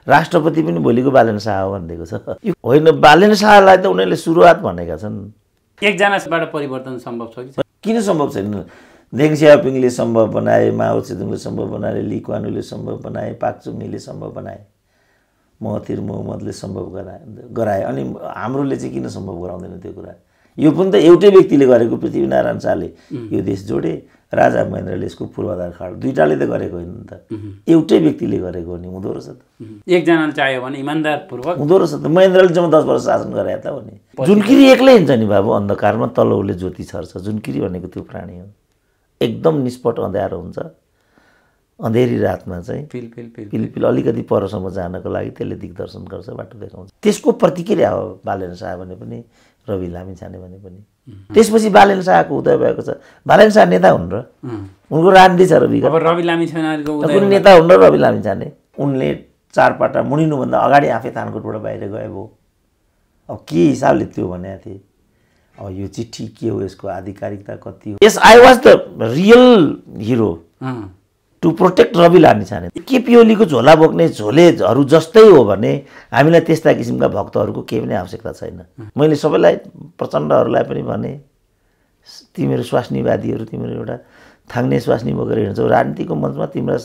राष्ट्रपति पनि भोलिको बालेन शाह हो भनिदिएको छ। होइन, बालेन शाहलाई त उनीहरूले सुरुवात भनेका छन्। एकजनाबाट परिवर्तन सम्भव छ कि? किन सम्भव छैन? देङ सियाओपिङले सम्भव बनाए, माओ त्से-तुङले सम्भव बनाए, ली कुवान यूले सम्भव बनाए, पाक चुङ-हीले सम्भव बनाए, महाथिर मोहम्मदले सम्भव गराए। अनि हाम्रोले चाहिँ किन सम्भव गराउँदैन त्यो कुरा? यो पनि त एउटै व्यक्तिले गरेको। पृथ्वीनारायण शाहले यो देश जोडे, राजा महेन्द्रले यसको पूर्वाधार खाड, दुईटाले त गरेको होइन नि त, एउटै व्यक्तिले गरेको नि। हुँदो रहेछ त एकजनाले चाह्यो भने इमान्दारपूर्वक हुँदो रहेछ त। महेन्द्रले जम्मा 10 वर्ष शासन गराए त हो नि। जुनकिरी एक्लै हिँड्छ नि बाबु, अन्धकारमा तलौले ज्योति छर्छ। जुनकिरी भनेको त्यो प्राणी हो, एकदम निष्पट अँध्यारो हुन्छ। अँधेरी रातमा चाहिँ पिलपिल अलिकति परसम्म जानको लागि त्यसले दिग्दर्शन गर्छ, बाटो देखाउँछ। त्यसको प्रतिक्रिया हो बालेन शाह भने पनि, रवि लामिछाने भने पनि। त्यसपछि बालेन शाहको उदय भएको छ। बालेन शाह नेता हुन् र, उनको राजनीति छ र विगत। अब रवि लामिछानेको कुनै नेता हुन् र रवि लामिछाने? उनले चारपाटा मुडिनुभन्दा अगाडि आफै थानकोटबाट बाहिर गए भयो। अब के हिसाबले त्यो भनेको थिए? अब यो चिठी के हो, यसको आधिकारिकता कति हो? Yes I was the real hero to protect Rabi Lamichhane. KP ओलीको झोला बोक्ने झोलेहरू जस्तै हो भने हामीलाई त्यस्ता किसिमका भक्तहरूको केही पनि आवश्यकता छैन। मैले सबैलाई, प्रचण्डहरूलाई पनि भने, तिमीहरू स्वास्नीवादीहरू, तिमीहरू एउटा थाङ्ने स्वास्नी बोकेर हिँड्छौ, राजनीतिको मञ्चमा तिम्रा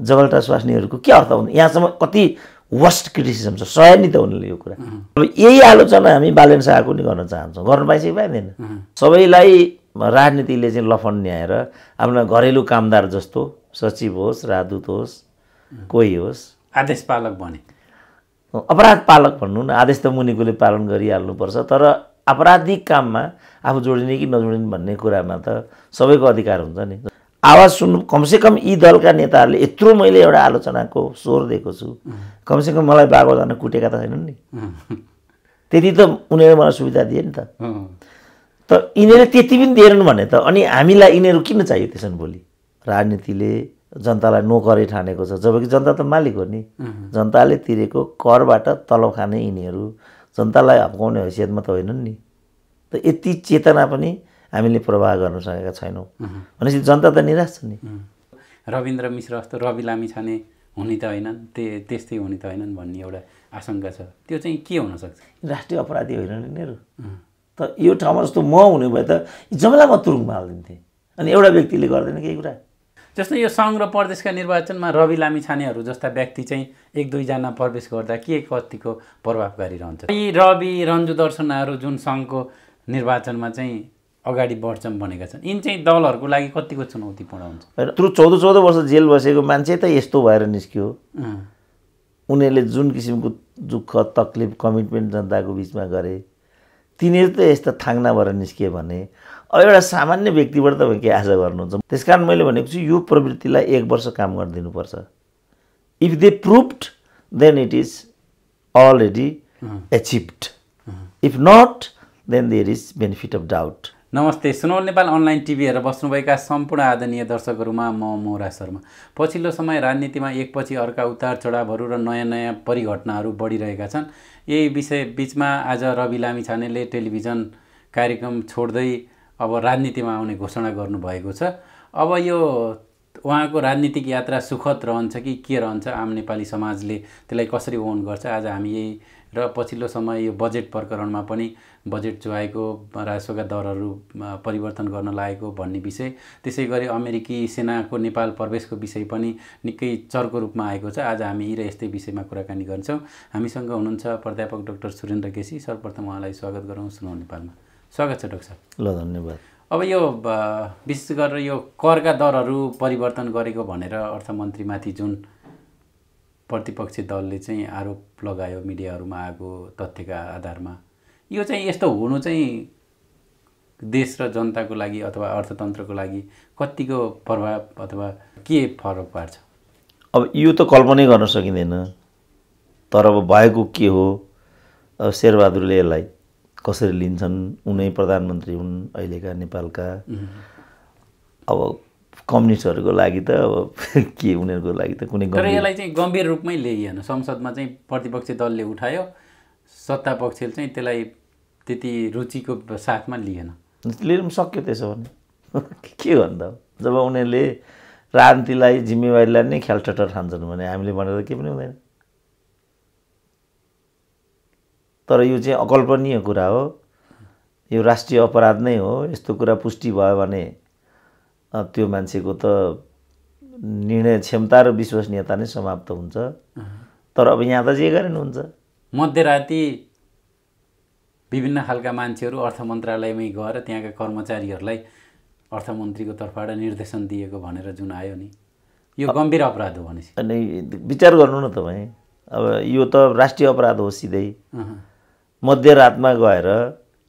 जगल्टा स्वास्नीहरूको के अर्थ हुन्छ? यहाँसम्म कति वर्स्ट क्रिटिसिजम छ, सहे नि त उनीहरूले यो कुरा। अब यही आलोचना हामी बालेन शाहको नि गर्न चाहन्छौँ, गर्न पाइसके पाइँदैन। सबैलाई राजनीतिले चाहिँ लफन्याएर आफ्ना घरेलु कामदार जस्तो, सचिव होस्, राजदूत होस्, कोही होस्, आदेश पालक बने। अपराध पालक भन्नु न, आदेश त मुनिकोले पालन गरिहाल्नुपर्छ, तर आपराधिक काममा आफू जोडिने कि नजोडिने भन्ने कुरामा त सबैको अधिकार हुन्छ नि। आवाज सुन्नु, कमसेकम यी दलका नेताहरूले यत्रो मैले एउटा आलोचनाको स्वर दिएको छु, कमसेकम मलाई बागोजना कुटेका त छैनन् नि। त्यति त उनीहरूले मलाई सुविधा दिए नि त। त यिनीहरूले त्यति पनि दिएनन् भने त अनि हामीलाई यिनीहरू किन चाहियो त्यसो भने? भोलि राजनीतिले जनतालाई नोकरै ठानेको छ, जबकि जनता त मालिक हो नि। जनताले तिरेको करबाट तलब खाने यिनीहरू जनतालाई हप्काउने हैसियतमा त होइनन् नि। त यति चेतना पनि हामीले प्रवाह गर्न सकेका छैनौँ भनेपछि जनता त निराश छ नि। रविन्द्र मिश्र जस्तो रवि लामिछाने हुने त होइनन्, त्यस्तै हुने त होइनन् भन्ने एउटा आशंका छ। त्यो चाहिँ के हुनसक्छ? राष्ट्रिय अपराधी होइनन् यिनीहरू त। यो ठाउँमा जस्तो म हुने भए त जम्मै म तुरुङमा हालिदिन्थेँ। अनि एउटा व्यक्तिले गर्दैन केही कुरा। जस्तो यो सङ्घ र प्रदेशका निर्वाचनमा रवि लामिछानेहरू जस्ता व्यक्ति चाहिँ 1-2 जना प्रवेश गर्दा के कतिको प्रभावकारी रहन्छ? यी रवि रन्जु दर्शनहरू जुन सङ्घको निर्वाचनमा चाहिँ अगाडि बढ्छन् भनेका छन्, यिन चाहिँ दलहरूको लागि कतिको चुनौतीपूर्ण हुन्छ? त्यत्रो 14 वर्ष जेल बसेको मान्छे त यस्तो भएर निस्क्यो। उनीहरूले जुन किसिमको दुःख तकलिफ कमिटमेन्ट जनताको बिचमा गरे, तिनीहरू त यस्तो थाङ्ना भएर निस्कियो भने अब एउटा सामान्य व्यक्तिबाट तपाईँ के आशा गर्नुहुन्छ? त्यसकारण मैले भनेको छु यो प्रवृत्तिलाई 1 वर्ष काम गरिदिनुपर्छ। If they proved then it is already achieved, if not then there is benefit of doubt. नमस्ते, सुनौल नेपाल अनलाइन टिभी हेरेर बस्नुभएका सम्पूर्ण आदरणीय दर्शकहरूमा म मोहरा शर्मा। पछिल्लो समय राजनीतिमा एकपछि अर्का उतार चढावहरू र नयाँ नयाँ परिघटनाहरू बढिरहेका छन्। यही विषय बिचमा आज रवि लामिछानेले टेलिभिजन कार्यक्रम छोड्दै अब राजनीतिमा आउने घोषणा गर्नुभएको छ। अब यो उहाँको राजनीतिक यात्रा सुखद रहन्छ कि के रहन्छ, आम नेपाली समाजले त्यसलाई कसरी ओन गर्छ? आज हामी यही र पछिल्लो समय यो बजेट प्रकरणमा पनि बजेट चुहाएको, राजस्वका दरहरू परिवर्तन गर्न लागेको भन्ने विषय, त्यसै गरी अमेरिकी सेनाको नेपाल प्रवेशको विषय पनि निकै चर्को रूपमा आएको छ। आज हामी यी र यस्तै विषयमा कुराकानी गर्छौँ। हामीसँग हुनुहुन्छ प्राध्यापक डाक्टर सुरेन्द्र केसी। सर्वप्रथम उहाँलाई स्वागत गरौँ सुनौल नेपालमा। स्वागत छ डाक्टर साहब। ल, धन्यवाद। अब यो विशेष गरेर यो करका दरहरू परिवर्तन गरेको भनेर अर्थमन्त्रीमाथि जुन प्रतिपक्षी दलले चाहिँ आरोप लगायो मिडियाहरूमा आएको तथ्यका आधारमा, यो चाहिँ यस्तो हुनु चाहिँ देश र जनताको लागि अथवा अर्थतन्त्रको लागि कतिको प्रभाव अथवा के फरक पार्छ? अब यो त कल्पनै गर्न सकिँदैन, तर अब भएको के हो, अब शेरबहादुरले यसलाई कसरी लिन्छन्? उनै प्रधानमन्त्री हुन् अहिलेका नेपालका। अब कम्युनिस्टहरूको लागि त अब के, उनीहरूको लागि त कुनै तर यसलाई चाहिँ गम्भीर रूपमै लिइएन। संसदमा चाहिँ प्रतिपक्षी दलले उठायो, सत्ता पक्षले चाहिँ त्यसलाई त्यति रुचिको साथमा लिएन। लिन सक्यो त्यसो भने के भन्दा? जब उनीहरूले राजनीतिलाई जिम्मेवारीलाई नै ख्यालठट्टर ठान्छन् भने हामीले भनेर के पनि हुँदैन। तर यो चाहिँ अकल्पनीय कुरा हो, यो राष्ट्रिय अपराध नै हो। यस्तो कुरा पुष्टि भयो भने त्यो मान्छेको त निर्णय क्षमता र विश्वसनीयता नै समाप्त हुन्छ। तर अब यहाँ त जे गरे नि हुन्छ। मध्यराति विभिन्न खालका मान्छेहरू अर्थ मन्त्रालयमै गएर त्यहाँका कर्मचारीहरूलाई अर्थमन्त्रीको तर्फबाट निर्देशन दिएको भनेर जुन आयो नि, यो गम्भीर अपराध हो भनेपछि अनि विचार गर्नु न तपाईँ। अब यो त राष्ट्रिय अपराध हो सिधै। मध्यरातमा गएर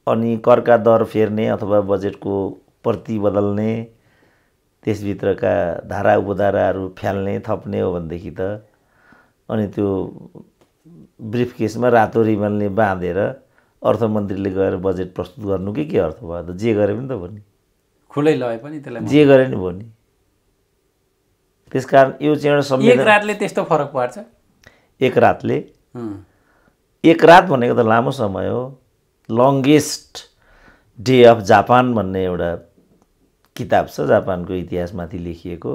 अनि करका दर फेर्ने अथवा बजेटको प्रति बदल्ने, त्यसभित्रका धारा उपधाराहरू फ्याल्ने थप्ने हो भनेदेखि त अनि त्यो ब्रिफकेसमा रातो रिबनले बाँधेर अर्थमन्त्रीले गएर बजेट प्रस्तुत गर्नु के अर्थ भयो त? जे गरे पनि त भयो नि, खुलै लए पनि त्यसलाई जे गरे नि भयो नि। त्यसकारण यो चाहिँ एउटा संविधान। एक रातले त्यस्तो फरक पार्छ? एक रातले, एक रात भनेको त लामो समय हो। लङ्गेस्ट डे अफ जापान भन्ने एउटा किताब छ जापानको इतिहासमाथि लेखिएको।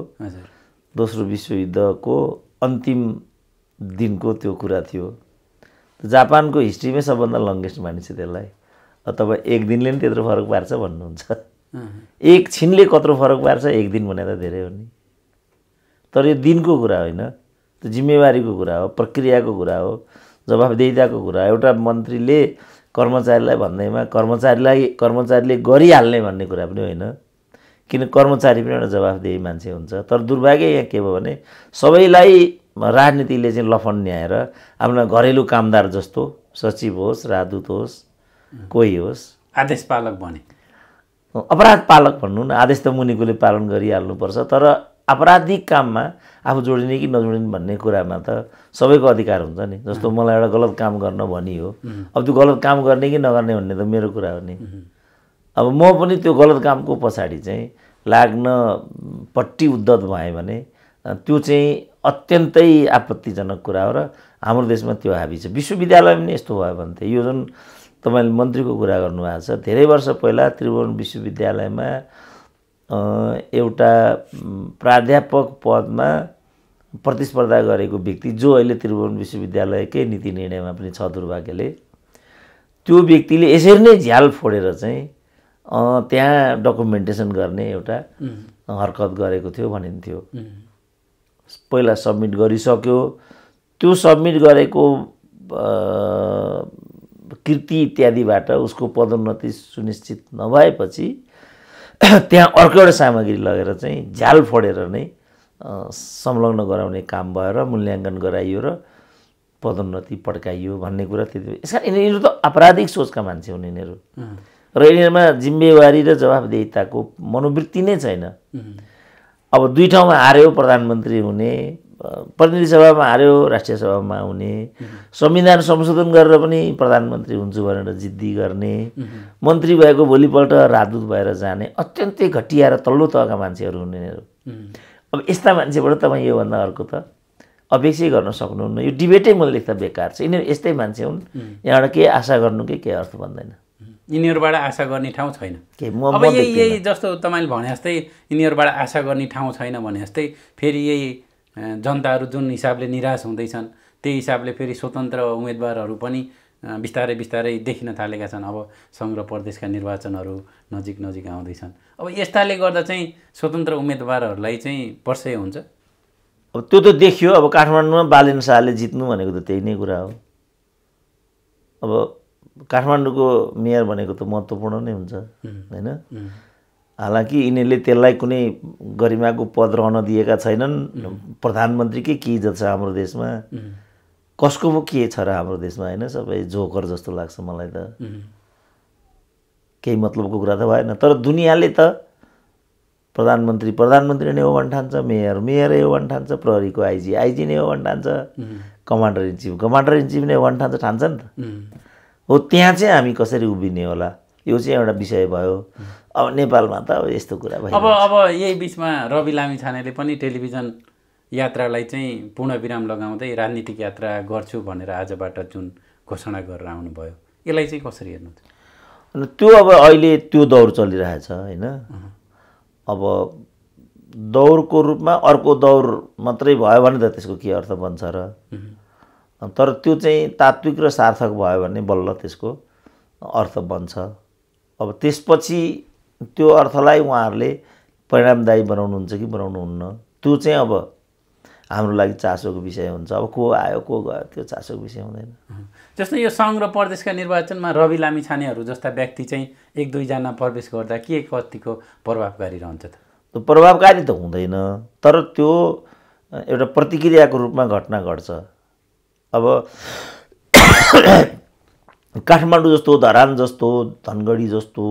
दोस्रो विश्वयुद्धको अन्तिम दिनको त्यो कुरा थियो। जापानको हिस्ट्रीमै सबभन्दा लङ्गेस्ट मानिन्छ त्यसलाई। तपाईँ एक दिनले नि त्यत्रो फरक पार्छ भन्नुहुन्छ। एक छिनले कत्रो फरक पार्छ, एक दिन भने त धेरै हो नि। तर यो दिनको कुरा होइन, त्यो जिम्मेवारीको कुरा हो, प्रक्रियाको कुरा हो, जवाफदेहिताको कुरा। एउटा मन्त्रीले कर्मचारीलाई भन्दैमा कर्मचारीले गरिहाल्ने भन्ने कुरा पनि होइन, किन कर्मचारी पनि एउटा जवाफदेही मान्छे हुन्छ। तर दुर्भाग्य यहाँ के भयो भने सबैलाई राजनीतिले चाहिँ लफन्याएर आफ्ना घरेलु कामदार जस्तो, सचिव होस्, राजदूत होस्, कोही होस्, आदेश पालक भने, अपराध पालक भन्नु न, आदेश त मुनिकोले पालन गरिहाल्नुपर्छ। तर आपराधिक काममा आफू जोडिने कि नजोडिने भन्ने कुरामा त सबैको अधिकार हुन्छ नि। जस्तो मलाई एउटा गलत काम गर्न भनियो, अब त्यो गलत काम गर्ने कि नगर्ने भन्ने त मेरो कुरा हो नि। अब म पनि त्यो गलत कामको पछाडि चाहिँ लाग्न पट्टी उद्धत भएँ भने त्यो चाहिँ अत्यन्तै आपत्तिजनक कुरा हो र हाम्रो देशमा त्यो हाबी छ। विश्वविद्यालय पनि यस्तो भयो भने थियो। यो जुन तपाईँले मन्त्रीको कुरा गर्नुभएको छ, धेरै वर्ष पहिला त्रिभुवन विश्वविद्यालयमा एउटा प्राध्यापक पदमा प्रतिस्पर्धा गरेको व्यक्ति, जो अहिले त्रिभुवन विश्वविद्यालयकै नीति निर्णयमा पनि छ दुर्भाग्यले, त्यो व्यक्तिले यसरी नै झ्याल फोडेर चाहिँ त्यहाँ डकुमेन्टेसन गर्ने एउटा हरकत गरेको थियो भनिन्थ्यो। पहिला सब्मिट गरिसक्यो, त्यो सब्मिट गरेको कृति इत्यादिबाट उसको पदोन्नति सुनिश्चित नभएपछि त्यहाँ अर्को एउटा सामग्री लगेर चाहिँ झ्याल फोडेर नै संलग्न गराउने काम भएर मूल्याङ्कन गराइयो र पदोन्नति पड्काइयो भन्ने कुरा त्यति। यसकारण यिनीहरू त आपराधिक सोचका मान्छे हुन् यिनीहरू, र यिनीहरूमा जिम्मेवारी र जवाफदेहिताको मनोवृत्ति नै छैन। अब दुई ठाउँमा हार्यो, प्रधानमन्त्री हुने, प्रतिनिधि सभामा हार्यो, राष्ट्रिय सभामा हुने, संविधान संशोधन गरेर पनि प्रधानमन्त्री हुन्छु भनेर जिद्दी गर्ने, मन्त्री भएको भोलिपल्ट राजदूत भएर जाने अत्यन्तै घटिया र तल्लो तहका मान्छेहरू हुन् यिनीहरू। अब यस्ता मान्छेबाट तपाईँ योभन्दा अर्को त अपेक्षै गर्न सक्नुहुन्न। यो डिबेटै मैले लेख्दा बेकार छ। यिनीहरू यस्तै मान्छे हुन्, यहाँबाट केही आशा गर्नुकै केही अर्थ भन्दैन। यिनीहरूबाट आशा गर्ने ठाउँ छैन। अब यही जस्तो तपाईँले भने जस्तै यिनीहरूबाट आशा गर्ने ठाउँ छैन भने जस्तै फेरि यही जनताहरू जुन हिसाबले निराश हुँदैछन् त्यही हिसाबले फेरि स्वतन्त्र उम्मेदवारहरू पनि बिस्तारै बिस्तारै देखिन थालेका छन्। अब सङ्घ र प्रदेशका निर्वाचनहरू नजिक नजिक आउँदैछन्। अब यस्ताले गर्दा चाहिँ स्वतन्त्र उम्मेदवारहरूलाई चाहिँ पर्सै हुन्छ। अब त्यो त देखियो। अब काठमाडौँमा बालेन शाहले जित्नु भनेको त त्यही नै कुरा हो। अब काठमाडौँको मेयर भनेको त महत्त्वपूर्ण नै हुन्छ होइन। हालाकि यिनीहरूले त्यसलाई कुनै गरिमाको पद रहन दिएका छैनन्। प्रधानमन्त्रीकै के इज्जत छ हाम्रो देशमा, कसको पो के छ र हाम्रो देशमा होइन। सबै जोकर जस्तो लाग्छ मलाई त। केही मतलबको कुरा त भएन। तर दुनियाँले त प्रधानमन्त्री नै हो भन्न ठान्छ, मेयरै हो भन्न ठान्छ, प्रहरीको आइजी नै हो भन्न ठान्छ, कमान्डर इन चिफ नै हो भन्न ठान्छ नि त। हो त्यहाँ चाहिँ हामी कसरी उभिने होला, यो चाहिँ एउटा विषय भयो। अब नेपालमा त अब यस्तो कुरा भयो। अब यही बिचमा रवि लामिछानेले पनि टेलिभिजन यात्रालाई चाहिँ पूर्ण विराम लगाउँदै राजनीतिक यात्रा गर्छु भनेर आजबाट जुन घोषणा गरेर आउनुभयो, यसलाई चाहिँ कसरी हेर्नुहुन्छ? त्यो अब अहिले त्यो दौर चलिरहेछ होइन। अब दौरको रूपमा अर्को दौर मात्रै भयो भने त त्यसको के अर्थ बन्छ र। तर त्यो चाहिँ तात्विक र सार्थक भयो भने बल्ल त्यसको अर्थ बन्छ। अब त्यसपछि त्यो अर्थलाई उहाँहरूले परिणामदायी बनाउनुहुन्छ कि बनाउनुहुन्न त्यो चाहिँ अब हाम्रो लागि चासोको विषय हुन्छ। अब को आयो को गयो त्यो चासोको विषय हुँदैन। जस्तै यो सङ्घ र प्रदेशका निर्वाचनमा रवि लामिछानेहरू जस्ता व्यक्ति चाहिँ 1-2 जना प्रवेश गर्दा के कतिको प्रभावकारी रहन्छ त? त्यो प्रभावकारी त हुँदैन, तर त्यो एउटा प्रतिक्रियाको रूपमा घटना घट्छ। अब काठमाडौँ जस्तो, धरान जस्तो, धनगढी जस्तो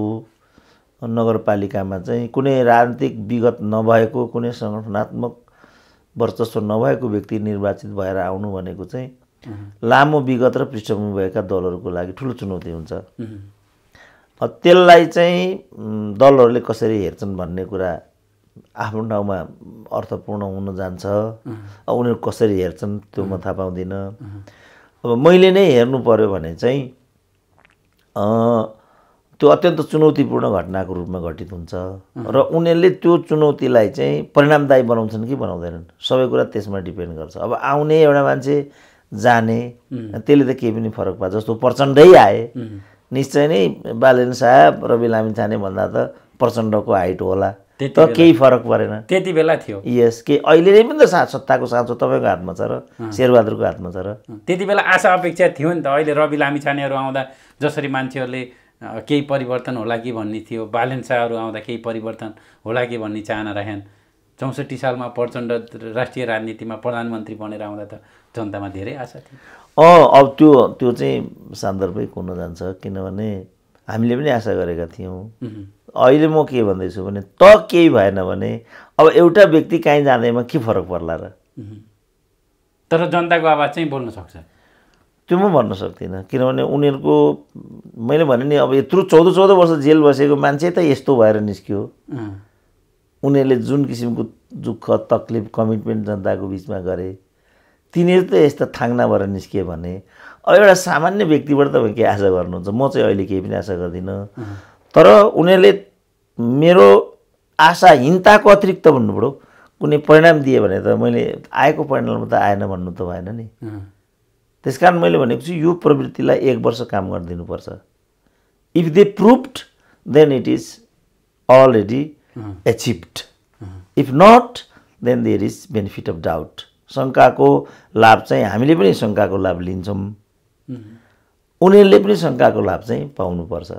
नगरपालिकामा चाहिँ कुनै राजनीतिक विगत नभएको, कुनै सङ्गठनात्मक वर्चस्व नभएको व्यक्ति निर्वाचित भएर आउनु भनेको चाहिँ लामो विगत र पृष्ठभूमि भएका दलहरूको लागि ठुलो चुनौती हुन्छ। त्यसलाई चाहिँ दलहरूले कसरी हेर्छन् भन्ने कुरा आफ्नो ठाउँमा अर्थपूर्ण हुन जान्छ। उनीहरू कसरी हेर्छन् त्यो म थाहा पाउँदिनँ। अब मैले नै हेर्नु पर्यो भने चाहिँ त्यो अत्यन्त चुनौतीपूर्ण घटनाको रूपमा घटित हुन्छ र उनीहरूले त्यो चुनौतीलाई चाहिँ परिणामदायी बनाउँछन् कि बनाउँदैनन् सबै कुरा त्यसमा डिपेन्ड गर्छ। अब आउने एउटा मान्छे जाने त्यसले त केही पनि फरक पार्छ। जस्तो प्रचण्डै आए निश्चय नै बालेन साहब रवि लामिछाने भन्दा त प्रचण्डको हाइट होला, तर केही फरक परेन त्यति बेला थियो। यस के अहिले नै पनि त सत्ताको साँचो तपाईँको हातमा छ र शेरबहादुरको हातमा छ र त्यति बेला आशा अपेक्षा थियो नि त। अहिले रवि लामिछानेहरू आउँदा जसरी मान्छेहरूले केही परिवर्तन होला कि भन्ने थियो, बालेन शाहहरू आउँदा केही परिवर्तन होला कि भन्ने चाहना राखेन। 64 सालमा प्रचण्ड राष्ट्रिय राजनीतिमा प्रधानमन्त्री बनेर आउँदा त जनतामा धेरै आशा थियो। अब त्यो चाहिँ सान्दर्भिक हुन जान्छ, किनभने हामीले पनि आशा गरेका थियौँ। अहिले म के भन्दैछु भने त केही भएन भने अब एउटा व्यक्ति कहीँ जाँदैमा के फरक पर्ला र? तर जनताको आवाज चाहिँ बोल्न सक्छ त्यो म भन्न सक्दिनँ, किनभने उनीहरूको मैले भने नि अब यत्रो 14 वर्ष जेल बसेको मान्छे त यस्तो भएर निस्क्यो। उनीहरूले जुन किसिमको दुःख तकलिफ कमिटमेन्ट जनताको बिचमा गरे तिनीहरू त यस्तो थाङ्ना भएर निस्कियो भने अब एउटा सामान्य व्यक्तिबाट तपाईँ के आशा गर्नुहुन्छ? म चाहिँ अहिले केही पनि आशा गर्दिनँ। तर उनीहरूले मेरो आशाहीनताको अतिरिक्त भन्नु पऱ्यो कुनै परिणाम दिए भने त मैले आएको परिणाममा त आएन भन्नु त भएन नि। त्यसकारण मैले भनेको छु यो प्रवृत्तिलाई 1 वर्ष काम गर्न दिनुपर्छ। If they proved then it is already achieved, if not then there is benefit of doubt. शङ्काको लाभ चाहिँ हामीले पनि शङ्काको लाभ लिन्छौँ, उनीहरूले पनि शङ्काको लाभ चाहिँ पाउनुपर्छ।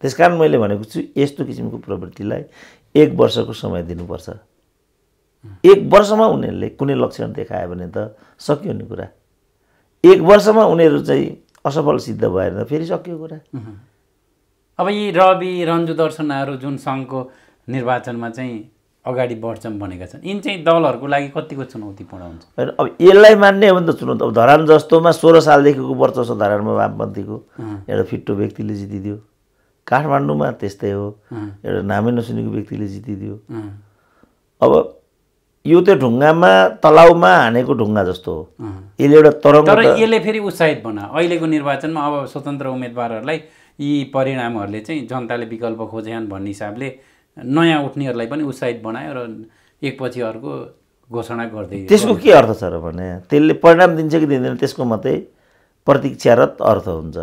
त्यसकारण मैले भनेको छु यस्तो किसिमको प्रवृत्तिलाई 1 वर्षको समय दिनुपर्छ। 1 वर्षमा उनीहरूले कुनै लक्षण देखायो भने त सक्यो नि कुरा। 1 वर्षमा उनीहरू चाहिँ असफल सिद्ध भएर त फेरि सक्यो कुरा। अब यी रवि रन्जु दर्शनहरू जुन सङ्घको निर्वाचनमा चाहिँ अगाडि बढ्छन् भनेका छन्, यिन चाहिँ दलहरूको लागि कतिको चुनौतीपूर्ण हुन्छ? अब यसलाई मान्ने हो भने त चुनौती। अब धरान जस्तोमा 16 सालदेखिको वर्चस्व धरानमा वामपन्थीको एउटा फिट्टो व्यक्तिले जितिदियो। काठमाडौँमा त्यस्तै हो, एउटा नामै नसुनेको व्यक्तिले जितिदियो। अब यो त ढुङ्गामा तलाउमा हानेको ढुङ्गा जस्तो हो, यसले एउटा तरङ्ग। तर यसले फेरि उत्साहित बना अहिलेको निर्वाचनमा अब स्वतन्त्र उम्मेदवारहरूलाई यी परिणामहरूले चाहिँ जनताले विकल्प खोजेछन् भन्ने हिसाबले नयाँ उठ्नेहरूलाई पनि उत्साहित बनायो र एकपछि अर्को घोषणा गर्दै। त्यसको के अर्थ छ र भने त्यसले परिणाम दिन्छ कि दिँदैन त्यसको मात्रै प्रतीक्षारत अर्थ हुन्छ।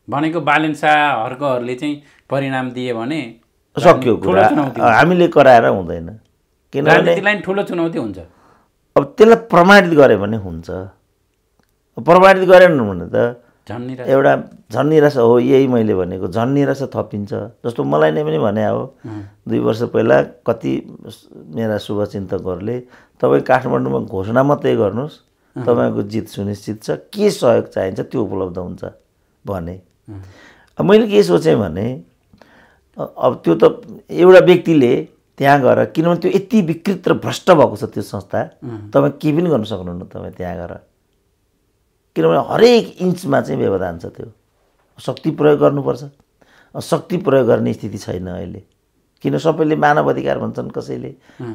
भनेको बालेन शाह हर्कहरूले चाहिँ परिणाम दिए भने सक्यो कुरा, हामीले कराएर हुँदैन, किनभने ठुलो चुनौती हुन्छ। अब त्यसलाई प्रमाणित गऱ्यो भने हुन्छ, प्रमाणित गरेन भने त एउटा झन्निराशा हो। यही मैले भनेको झन्निराशा थपिन्छ। जस्तो मलाई नै पनि भने हो 2 वर्ष पहिला कति मेरा शुभचिन्तकहरूले तपाईँ काठमाडौँमा घोषणा मात्रै गर्नुहोस् तपाईँको जित सुनिश्चित छ, के सहयोग चाहिन्छ त्यो उपलब्ध हुन्छ भने। मैले के सोचेँ भने अब त्यो त एउटा व्यक्तिले त्यहाँ गएर, किनभने त्यो यति विकृत र भ्रष्ट भएको छ त्यो संस्था, तपाईँ केही पनि गर्न सक्नुहुन्न तपाईँ त्यहाँ गएर, किनभने हरेक इन्चमा चाहिँ व्यवधान छ। त्यो शक्ति प्रयोग गर्नुपर्छ, शक्ति प्रयोग गर्ने स्थिति छैन अहिले। किन सबैले मानव अधिकार भन्छन्, कसैले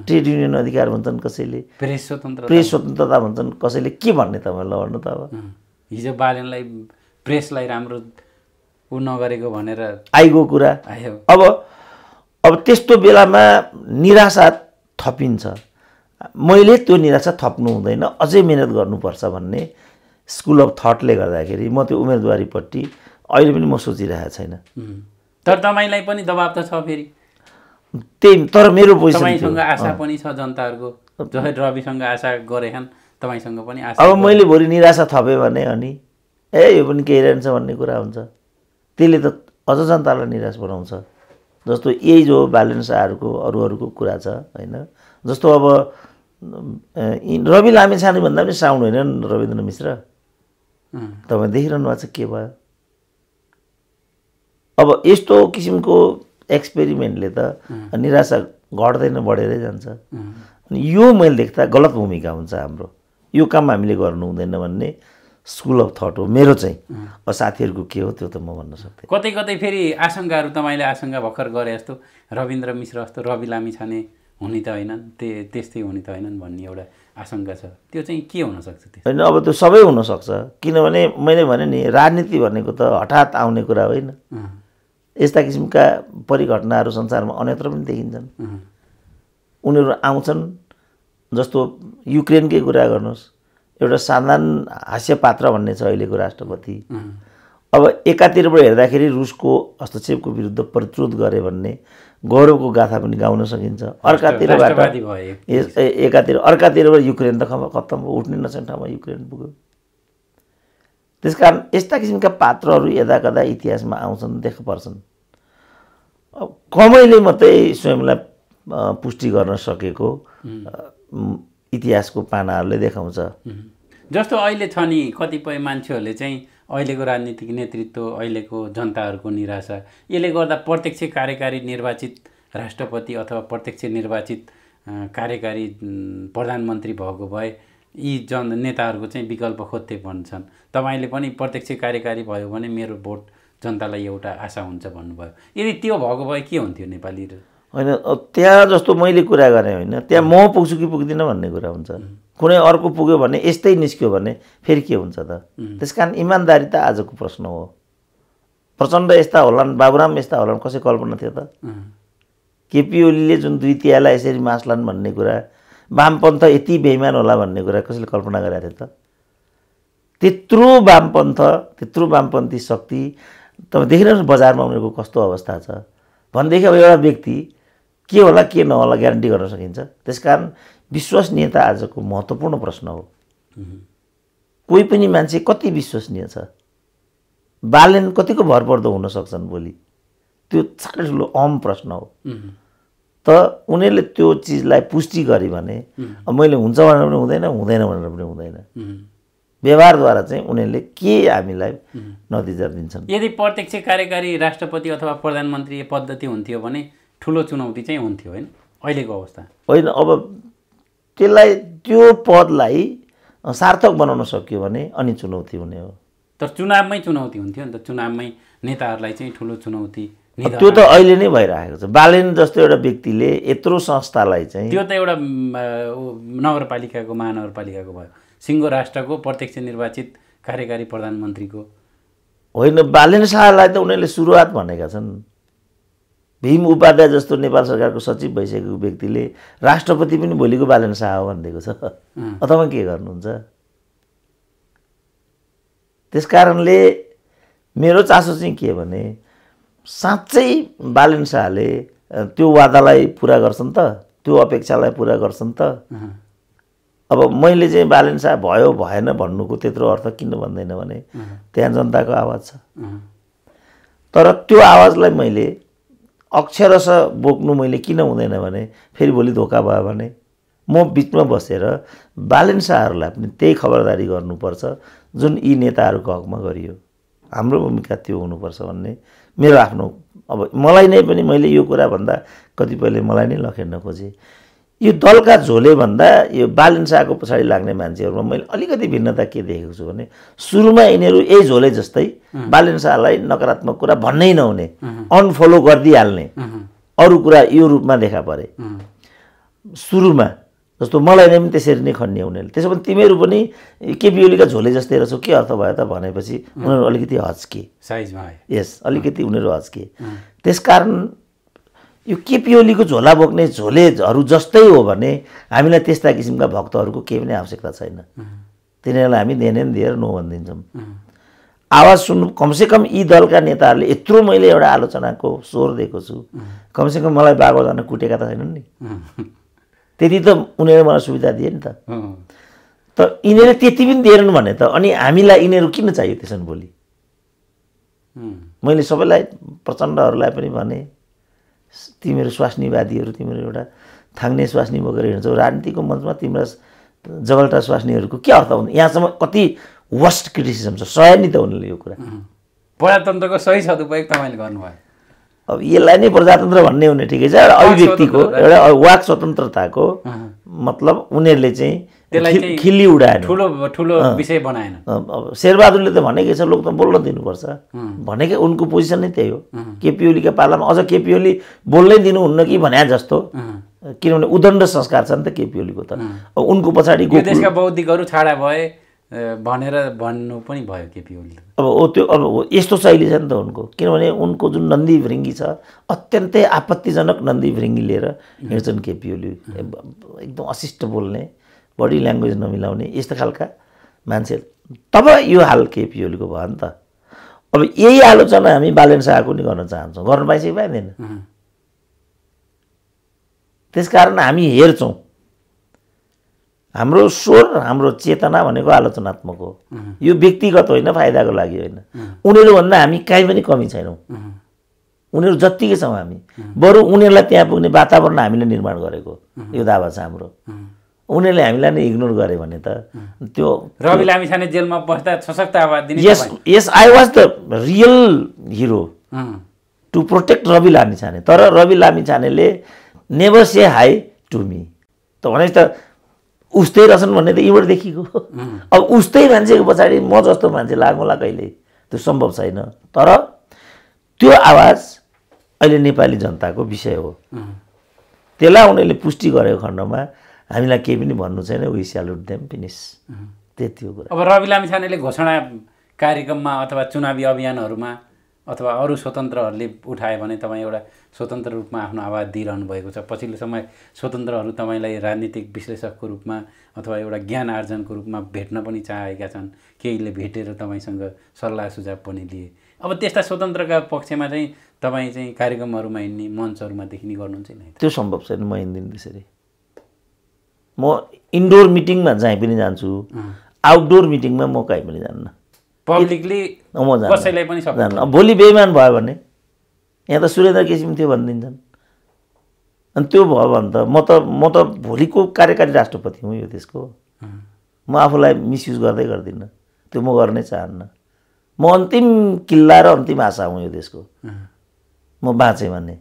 ट्रेड युनियन अधिकार भन्छन्, कसैले प्रेस स्वतन्त्रता भन्छन्, कसैले के भन्ने तपाईँ लड्नु त। अब हिजो बालेनलाई प्रेसलाई राम्रो ऊ नगरेको भनेर आइगयो कुरा आयो। अब त्यस्तो बेलामा निराशा थपिन्छ। मैले त्यो निराशा थप्नु हुँदैन, अझै मेहनत गर्नुपर्छ भन्ने स्कुल अफ थटले गर्दाखेरि म त्यो उम्मेदवारीपट्टि अहिले पनि म सोचिरहेको छैन। तर तपाईँलाई पनि दबाब त छ फेरि, त्यही तर मेरो पोजिसन तपाईँसँग आशा पनि छ जनताहरूको, जसरी रविसँग आशा गरेछन् तपाईँसँग पनि आशा। अब मैले भोलि निराशा थपेँ भने अनि यो पनि केही रहन्छ भन्ने कुरा हुन्छ, त्यसले त अझ जनतालाई निराश बनाउँछ। जस्तो यही जो बालेन शाहहरूको अरूको कुरा छ होइन, जस्तो अब रवि लामिछाने भन्दा पनि साउन्ड होइन रविन्द्र मिश्र, तपाईँ देखिरहनु भएको छ के भयो। अब यस्तो किसिमको एक्सपेरिमेन्टले त निराशा घट्दैन बढेरै जान्छ। अनि यो मैले देख्दा गलत भूमिका हुन्छ हाम्रो, यो काम हामीले गर्नु हुँदैन भन्ने स्कुल अफ थट हो मेरो चाहिँ। अब साथीहरूको के हो त्यो त म भन्न सक्दिनँ। कतै कतै फेरि आशंकाहरू तपाईँले आशंका भर्खर गरे जस्तो रविन्द्र मिश्र जस्तो रवि लामिछाने हुने त होइनन्, त्यस्तै हुने त होइनन् भन्ने एउटा आशंका छ, त्यो चाहिँ के हुनसक्छ? त्यो होइन, अब त्यो सबै हुनसक्छ, किनभने मैले भने नि राजनीति भनेको त हठात आउने कुरा होइन। यस्ता किसिमका परिघटनाहरू संसारमा अन्यत्र पनि देखिन्छन्। उनीहरू आउँछन्, जस्तो युक्रेनकै कुरा गर्नुहोस्, एउटा साधारण हास्य पात्र भन्ने छ अहिलेको राष्ट्रपति। अब एकातिरबाट हेर्दाखेरि रुसको हस्तक्षेपको विरुद्ध प्रतिरोध गरे भन्ने गौरवको गाथा पनि गाउन सकिन्छ, अर्कातिरबाट अर्कातिरबाट युक्रेन त खत्तम उठ्ने नसक्ने ठाउँमा युक्रेन पुग्यो। त्यसकारण यस्ता किसिमका पात्रहरू यदाकदा इतिहासमा आउँछन्, देखा पर्छन्। अब कमैले मात्रै स्वयंलाई पुष्टि गर्न सकेको इतिहासको पानाहरूले देखाउँछ। जस्तो अहिले छ नि कतिपय मान्छेहरूले चाहिँ अहिलेको राजनीतिक नेतृत्व, अहिलेको जनताहरूको निराशा, यसले गर्दा प्रत्यक्ष कार्यकारी निर्वाचित राष्ट्रपति अथवा प्रत्यक्ष निर्वाचित कार्यकारी प्रधानमन्त्री भएको भए यी नेताहरूको चाहिँ विकल्प खोज्दै भन्छन्। तपाईँले पनि प्रत्यक्ष कार्यकारी भयो भने मेरो भोट जनतालाई एउटा आशा हुन्छ भन्नुभयो। यदि त्यो भएको भए के हुन्थ्यो नेपाली? होइन, त्यहाँ जस्तो मैले कुरा गरेँ होइन, त्यहाँ म पुग्छु कि पुग्दिनँ भन्ने कुरा हुन्छ। कुनै अर्को पुग्यो भने, यस्तै निस्क्यो भने फेरि के हुन्छ त? त्यसकारण इमान्दारी त आजको प्रश्न हो। प्रचण्ड यस्ता होलान्, बाबुराम यस्ता होलान्, कसै कल्पना थियो त? केपी ओलीले जुन 2/3 यसरी मास्लान् भन्ने कुरा, वामपन्थ यति बेइमान होला भन्ने कुरा कसैले कल्पना गरेको थियो त? त्यत्रो वामपन्थ, त्यत्रो वामपन्थी शक्ति तपाईँ देखिरहनु बजारमा उनीहरूको कस्तो अवस्था छ भनेदेखि अब एउटा व्यक्ति के होला के नहोला ग्यारेन्टी गर्न सकिन्छ? त्यसकारण विश्वसनीयता आजको महत्त्वपूर्ण प्रश्न हो। कोही पनि मान्छे कति विश्वसनीय छ, बालेन कतिको भरपर्दो हुन सक्छन् भोलि, त्यो साह्रै ठुलो अहम प्रश्न हो। त उनीहरूले त्यो चिजलाई पुष्टि गरे भने अब मैले हुन्छ भनेर पनि हुँदैन, हुँदैन भनेर पनि हुँदैन। व्यवहारद्वारा चाहिँ उनीहरूले के हामीलाई नतिजा दिन्छन्। यदि प्रत्यक्ष कार्यकारी राष्ट्रपति अथवा प्रधानमन्त्री पद्धति हुन्थ्यो भने ठुलो चुनौती चाहिँ हुन्थ्यो होइन अहिलेको अवस्था? होइन, अब त्यसलाई त्यो पदलाई सार्थक बनाउन सक्यो भने अनि चुनौती हुने हो। तर चुनावमै चुनौती हुन्थ्यो नि त, चुनावमै नेताहरूलाई चाहिँ ठुलो चुनौती। त्यो त अहिले नै भइरहेको छ। बालेन जस्तो एउटा व्यक्तिले यत्रो संस्थालाई चाहिँ, त्यो त एउटा नगरपालिकाको महानगरपालिकाको भयो, सिङ्गो राष्ट्रको प्रत्यक्ष निर्वाचित कार्यकारी प्रधानमन्त्रीको होइन। बालेन शाहलाई त उनीहरूले सुरुवात भनेका छन्। भीम उपाध्याय जस्तो नेपाल सरकारको सचिव भइसकेको व्यक्तिले राष्ट्रपति पनि भोलिको बालेन शाह हो भनिदिएको छ। अथवा के गर्नुहुन्छ? त्यसकारणले मेरो चासो चाहिँ के भने साँच्चै बालेन शाहले त्यो वादालाई पुरा गर्छन् त, त्यो अपेक्षालाई पुरा गर्छन् त? अब मैले चाहिँ बालेन शाह भयो भएन भन्नुको त्यत्रो अर्थ किन भन्दैन भने त्यहाँ जनताको आवाज छ। तर त्यो आवाजलाई मैले अक्षरश बोक्नु मैले किन हुँदैन भने फेरि भोलि धोका भयो भने म बिचमा बसेर बालेन शाहहरूलाई पनि त्यही खबरदारी गर्नुपर्छ जुन यी नेताहरूको हकमा गरियो। हाम्रो भूमिका त्यो हुनुपर्छ भन्ने मेरो आफ्नो, अब मलाई नै पनि मैले यो कुरा भन्दा कतिपयले मलाई नै लखेड्न खोजे। यो दलका झोले भन्दा यो बालेन शाहको पछाडि लाग्ने मान्छेहरूमा मैले अलिकति भिन्नता के देखेको छु भने सुरुमा यिनीहरू यही झोले जस्तै बालेन शाहलाई नकारात्मक कुरा भन्नै नहुने, अनफलो गरिदिइहाल्ने, अरू कुरा यो रूपमा देखा परे सुरुमा। जस्तो मलाई नै पनि त्यसरी नै खन्ने उनीहरूले। त्यसो भने तिमीहरू पनि केपी ओलीका झोले जस्तै रहेछौ, के अर्थ भयो त भनेपछि उनीहरू अलिकति हच्के साइजमा। यस, अलिकति उनीहरू हच्के। त्यसकारण यो केपी ओलीको झोला बोक्ने झोलेहरू जस्तै हो भने हामीलाई त्यस्ता किसिमका भक्तहरूको केही पनि आवश्यकता छैन। तिनीहरूलाई हामी देन दिएर नो भनिदिन्छौँ। आवाज सुन्नु कमसेकम यी दलका नेताहरूले यत्रो मैले एउटा आलोचनाको स्वर दिएको छु, कमसेकम मलाई 12 जना कुटेका त छैनन् नि, त्यति त उनीहरूले मलाई सुविधा दिए नि त। त यिनीहरूले त्यति पनि दिएनन् भने त अनि हामीलाई यिनीहरू किन चाहियो त्यसो भोलि? मैले सबैलाई प्रचण्डहरूलाई पनि भने, तिमीहरू स्वास्नीवादीहरू, तिमीहरू एउटा थाङ्ने स्वास्नी बोकेर हिँड्छौ, राजनीतिको मञ्चमा तिम्रो जगल्टा स्वास्नीहरूको के अर्थ हुन्छ? यहाँसम्म कति वर्स्ट क्रिटिसिजम छ, सहे नि त उनीहरूले यो कुरा। प्रजातन्त्रको सही सदुपयोग तपाईँले गर्नुभयो। अब यसलाई नै प्रजातन्त्र भन्ने हुने ठिकै छ, एउटा अभिव्यक्तिको एउटा वाक स्वतन्त्रताको मतलब उनीहरूले चाहिँ खिल्ली उडाएन, ठुलो विषय बनाएन। अब शेरबहादुरले त भनेकै छ लोकतन्त्र बोल्न दिनुपर्छ भनेकै उनको पोजिसन नै त्यही हो। केपी ओलीका पालामा अझ केपी ओली बोल्नै दिनुहुन्न कि भने जस्तो, किनभने उदण्ड संस्कार छ नि त केपी ओलीको त। अब उनको पछाडि देशका बौद्धिकहरू छाडा भए भनेर भन्नु पनि भयो केपी ओली। अब त्यो अब यस्तो शैली छ नि त उनको, किनभने उनको जुन नन्दी भृङ्गी छ अत्यन्तै आपत्तिजनक नन्दी भृङ्गी लिएर हिँड्छन् केपी ओली। एकदम अशिष्ट बोल्ने, बडी ल्याङ्ग्वेज नमिलाउने यस्तो खालका मान्छे। तब यो हाल केपी ओलीको भयो नि त। अब यही आलोचना हामी बालेन शाहको नि गर्न चाहन्छौँ, गर्न पाइसके पाइँदैन। त्यसकारण हामी हेर्छौँ, हाम्रो स्वर हाम्रो चेतना भनेको आलोचनात्मक हो, यो व्यक्तिगत होइन, फाइदाको लागि होइन। उनीहरूभन्दा हामी काहीँ पनि कमी छैनौँ, उनीहरू जत्तिकै छौँ हामी, बरु उनीहरूलाई त्यहाँ पुग्ने वातावरण हामीले निर्माण गरेको यो दावा छ हाम्रो। उनीहरूले हामीलाई नै इग्नोर गरे भने त त्यो रवि लामिछाने जेलमा बस्दा सशक्त आवाज दिने। Yes I was the real hero to protect Rabi Lamichhane. तर रवि लामिछानेले never say hi to me त भनेपछि त उस्तै रहेछन् भन्ने त यहीँबाट देखिएको। अब उस्तै मान्छेको पछाडि म जस्तो मान्छे लाग्नुला कहिले, त्यो सम्भव छैन। तर त्यो आवाज अहिले नेपाली जनताको विषय हो, त्यसलाई उनीहरूले पुष्टि गरेको खण्डमा हामीलाई केही पनि भन्नु छैन। वी स्यालुट देम, फिनिस, त्यति हो कुरा। अब रवि लामिछानेले घोषणा कार्यक्रममा अथवा चुनावी अभियानहरूमा अथवा अरू स्वतन्त्रहरूले उठायो भने तपाईँ एउटा स्वतन्त्र रूपमा आफ्नो आवाज दिइरहनु भएको छ। पछिल्लो समय स्वतन्त्रहरू तपाईँलाई राजनीतिक विश्लेषकको रूपमा अथवा एउटा ज्ञान आर्जनको रूपमा भेट्न पनि चाहेका छन्, केहीले भेटेर तपाईँसँग सल्लाह सुझाव पनि लिए। अब त्यस्ता स्वतन्त्रका पक्षमा चाहिँ तपाईँ चाहिँ कार्यक्रमहरूमा हिँड्ने, मञ्चहरूमा देखिने गर्नुहुन्छ नै? त्यो सम्भव छैन, म हिँड्दिनँ त्यसरी। म इन्डोर मिटिङमा जहीँ पनि जान्छु, आउटडोर मिटिङमा म कहीँ पनि जान्न, पब्लिकली कसैलाई पनि जान्न। भोलि बेइमान भयो भने यहाँ त सुरेन्द्र केसी थियो भनिदिन्छन्, अनि त्यो भयो भने त म त भोलिको कार्यकारी राष्ट्रपति हुँ यो देशको। म आफूलाई मिसयुज गर्दिनँ, त्यो म गर्नै चाहन्न। म अन्तिम किल्ला र अन्तिम आशा हुँ यो देशको, म बाँचेँ भने।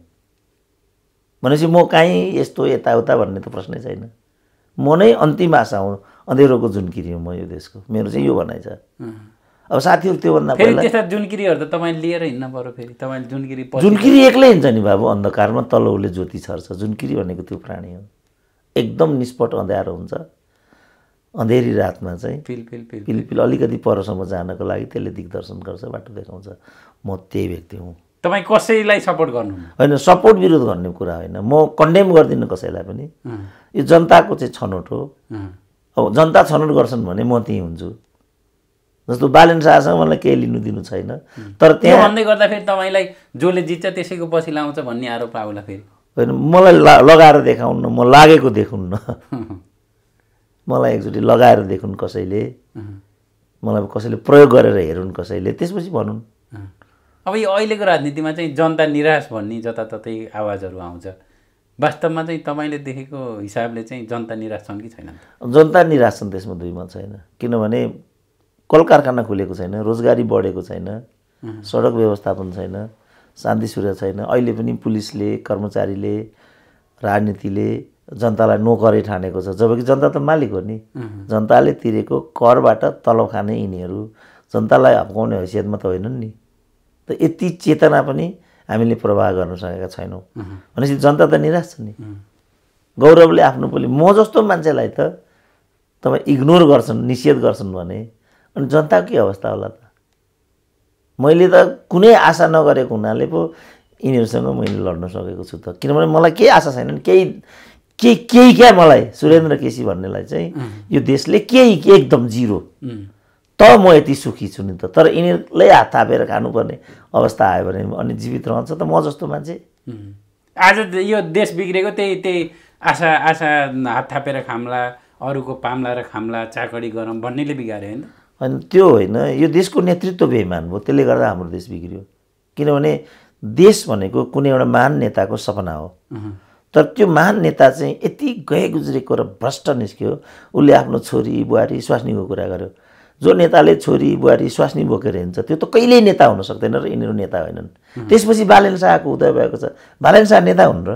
भनेपछि म कहीँ यस्तो यताउता भन्ने त प्रश्नै छैन। म नै अन्तिम आशा हुँ, अँधेरोको जुनकिरी हुँ म यो देशको, मेरो चाहिँ यो भनाइ छ। अब साथीहरू त्योभन्दा पहिला त्यस्ता जुनकिरीहरू त तपाईँले लिएर हिँड्न पर्यो। फेरि तपाईँले जुनकिरी एक्लै हिँड्छ नि बाबु, अन्धकारमा तलौले ज्योति छर्छ। जुनकिरी भनेको त्यो प्राणी हो, एकदम निष्पट अँध्यारो हुन्छ, अँधेरी रातमा चाहिँ पिलपिल अलिकति परसम्म जानको लागि त्यसले दिग्दर्शन गर्छ, बाटो देखाउँछ। म त्यही व्यक्ति हुँ। तपाईँ कसैलाई सपोर्ट गर्नु होइन, सपोर्ट विरोध गर्ने कुरा होइन, म कन्डेम गर्दिनँ कसैलाई पनि। यो जनताको चाहिँ छनौट हो। अब जनता छनौट गर्छन् भने म त्यहीँ हुन्छु। जस्तो बालेन शाहसँग मलाई केही लिनु दिनु छैन, तर त्यहाँ भन्दै गर्दा फेरि तपाईँलाई जसले जित्छ त्यसैको पछि लाउँछ भन्ने आरोप आउला फेरि। होइन, मलाई लगाएर देखाउन्न, म लागेको देखुन्न। मलाई एकचोटि लगाएर देखुन् कसैले, मलाई कसैले प्रयोग गरेर हेरुन् कसैले, त्यसपछि भनुन्। अब यो अहिलेको राजनीतिमा चाहिँ जनता निराश भन्ने जताततै आवाजहरू आउँछ, वास्तवमा चाहिँ तपाईँले देखेको हिसाबले चाहिँ जनता निराश छन् कि छैनन्? जनता निराश छन्, त्यसमा दुई मत छैन। किनभने कल कारखाना खुलेको छैन, रोजगारी बढेको छैन, सडक व्यवस्थापन छैन, शान्ति सुरक्षा छैन। अहिले पनि पुलिसले, कर्मचारीले, राजनीतिले जनतालाई नोकरै ठानेको छ, जबकि जनता त मालिक हो नि। जनताले तिरेको करबाट तलब खाने यिनीहरू जनतालाई हप्काउने हैसियतमा त होइनन् नि। त यति चेतना पनि हामीले प्रवाह गर्न सकेका छैनौँ भनेपछि जनता त निराश छ नि। गौरवले आफ्नो पनि म जस्तो मान्छेलाई त तपाईँ इग्नोर गर्छन्, निषेध गर्छन् भने अनि जनताको के अवस्था होला त? मैले त कुनै आशा नगरेको हुनाले पो यिनीहरूसँग मैले लड्न सकेको छु त। किनभने मलाई केही आशा छैन, केही क्या मलाई सुरेन्द्र केसी भन्नेलाई चाहिँ यो देशले केही एकदम जिरो त म यति सुखी छु नि त। तर यिनीहरूले हात थापेर खानुपर्ने अवस्था आयो भने अनि जीवित रहन्छ त म जस्तो मान्छे। आज यो देश बिग्रेको त्यही आशा हात थापेर खाम्ला, अरूको पाम्ला र खाम्ला, चाकडी गरौँ भन्नेले बिगारे होइन? होइन त्यो होइन, यो देशको नेतृत्व बेइमान भयो, त्यसले गर्दा हाम्रो देश बिग्रियो। किनभने देश भनेको कुनै एउटा महान नेताको सपना हो, तर त्यो महान नेता चाहिँ यति गए गुज्रेको र भ्रष्ट निस्क्यो, उसले आफ्नो छोरी बुहारी स्वास्नीको कुरा गर्यो। जो नेताले छोरी बुहारी स्वास्नी बोकेर हिँड्छ त्यो त कहिल्यै नेता हुन सक्दैन र यिनीहरू नेता होइनन्। त्यसपछि बालेन शाहको उदय भएको छ। बालेन शाह नेता हुन् र?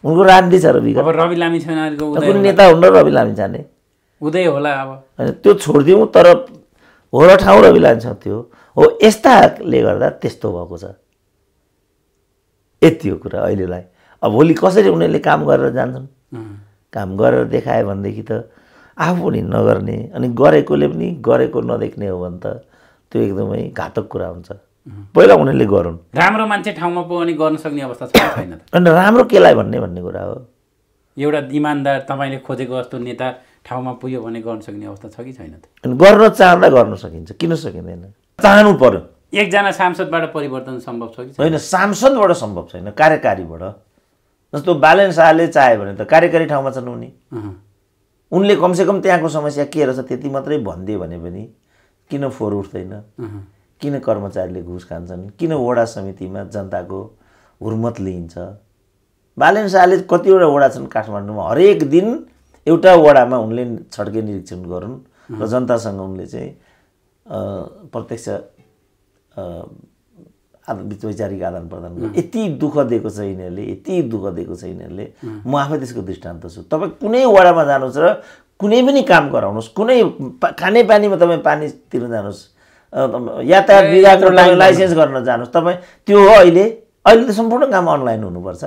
उनको राजनीति छ र विगत। अब रवि लामिछानेको कुनै नेता हुन् र रवि लामिछाने? उदय होला अब। होइन त्यो छोडिदिउँ, तर हो र ठाउँ रवि लामिछाने थियो हो। यस्ताले गर्दा त्यस्तो भएको छ। यति हो कुरा अहिलेलाई। अब भोलि कसरी उनीहरूले काम गरेर जान्छन्? काम गरेर देखायो भनेदेखि त आफू पनि नगर्ने, अनि गरेकोले पनि गरेको नदेख्ने हो भने त त्यो एकदमै घातक कुरा हुन्छ। पहिला उनीहरूले गरून्। राम्रो मान्छे ठाउँमा पुग्ने गर्न सक्ने अवस्था छ कि छैन? अनि राम्रो केलाई भन्ने कुरा हो। एउटा इमान्दार तपाईँले खोजेको जस्तो नेता ठाउँमा पुग्यो भने गर्न सक्ने अवस्था छ कि छैन? अनि गर्न चाहँदा गर्न सकिन्छ, किन सकिँदैन? चाहनु पर्यो। एकजना सांसदबाट परिवर्तन सम्भव छ कि? होइन, सांसदबाट सम्भव छैन, कार्यकारीबाट। जस्तो बालेन शाहले चाह्यो भने त कार्यकारी ठाउँमा छन् उनी। उनले कमसेकम त्यहाँको समस्या के रहेछ त्यति मात्रै भनिदियो भने पनि किन फोहोर उठ्दैन? किन कर्मचारीले घुस खान्छन्? किन वडा समितिमा जनताको हुर्मत लिइन्छ? बालेन शाहले कतिवटा वडा छन् काठमाडौँमा, हरेक दिन एउटा वडामा उनले छड्के निरीक्षण गरून् र जनतासँग उनले चाहिँ प्रत्यक्ष वैचारिक आदान प्रदान गर्नु। यति दुःख दिएको छ यिनीहरूले, यति दुःख दिएको छ यिनीहरूले। म आफै त्यसको दृष्टान्त छु। तपाईँ कुनै वडामा जानुहोस् र कुनै पनि काम गराउनुहोस्, कुनै खानेपानीमा तपाईँ पानी तिर्न जानुहोस्, यातायात विभागको लाइसेन्स गर्न जानुहोस्, तपाईँ त्यो हो। अहिले त सम्पूर्ण काम अनलाइन हुनुपर्छ।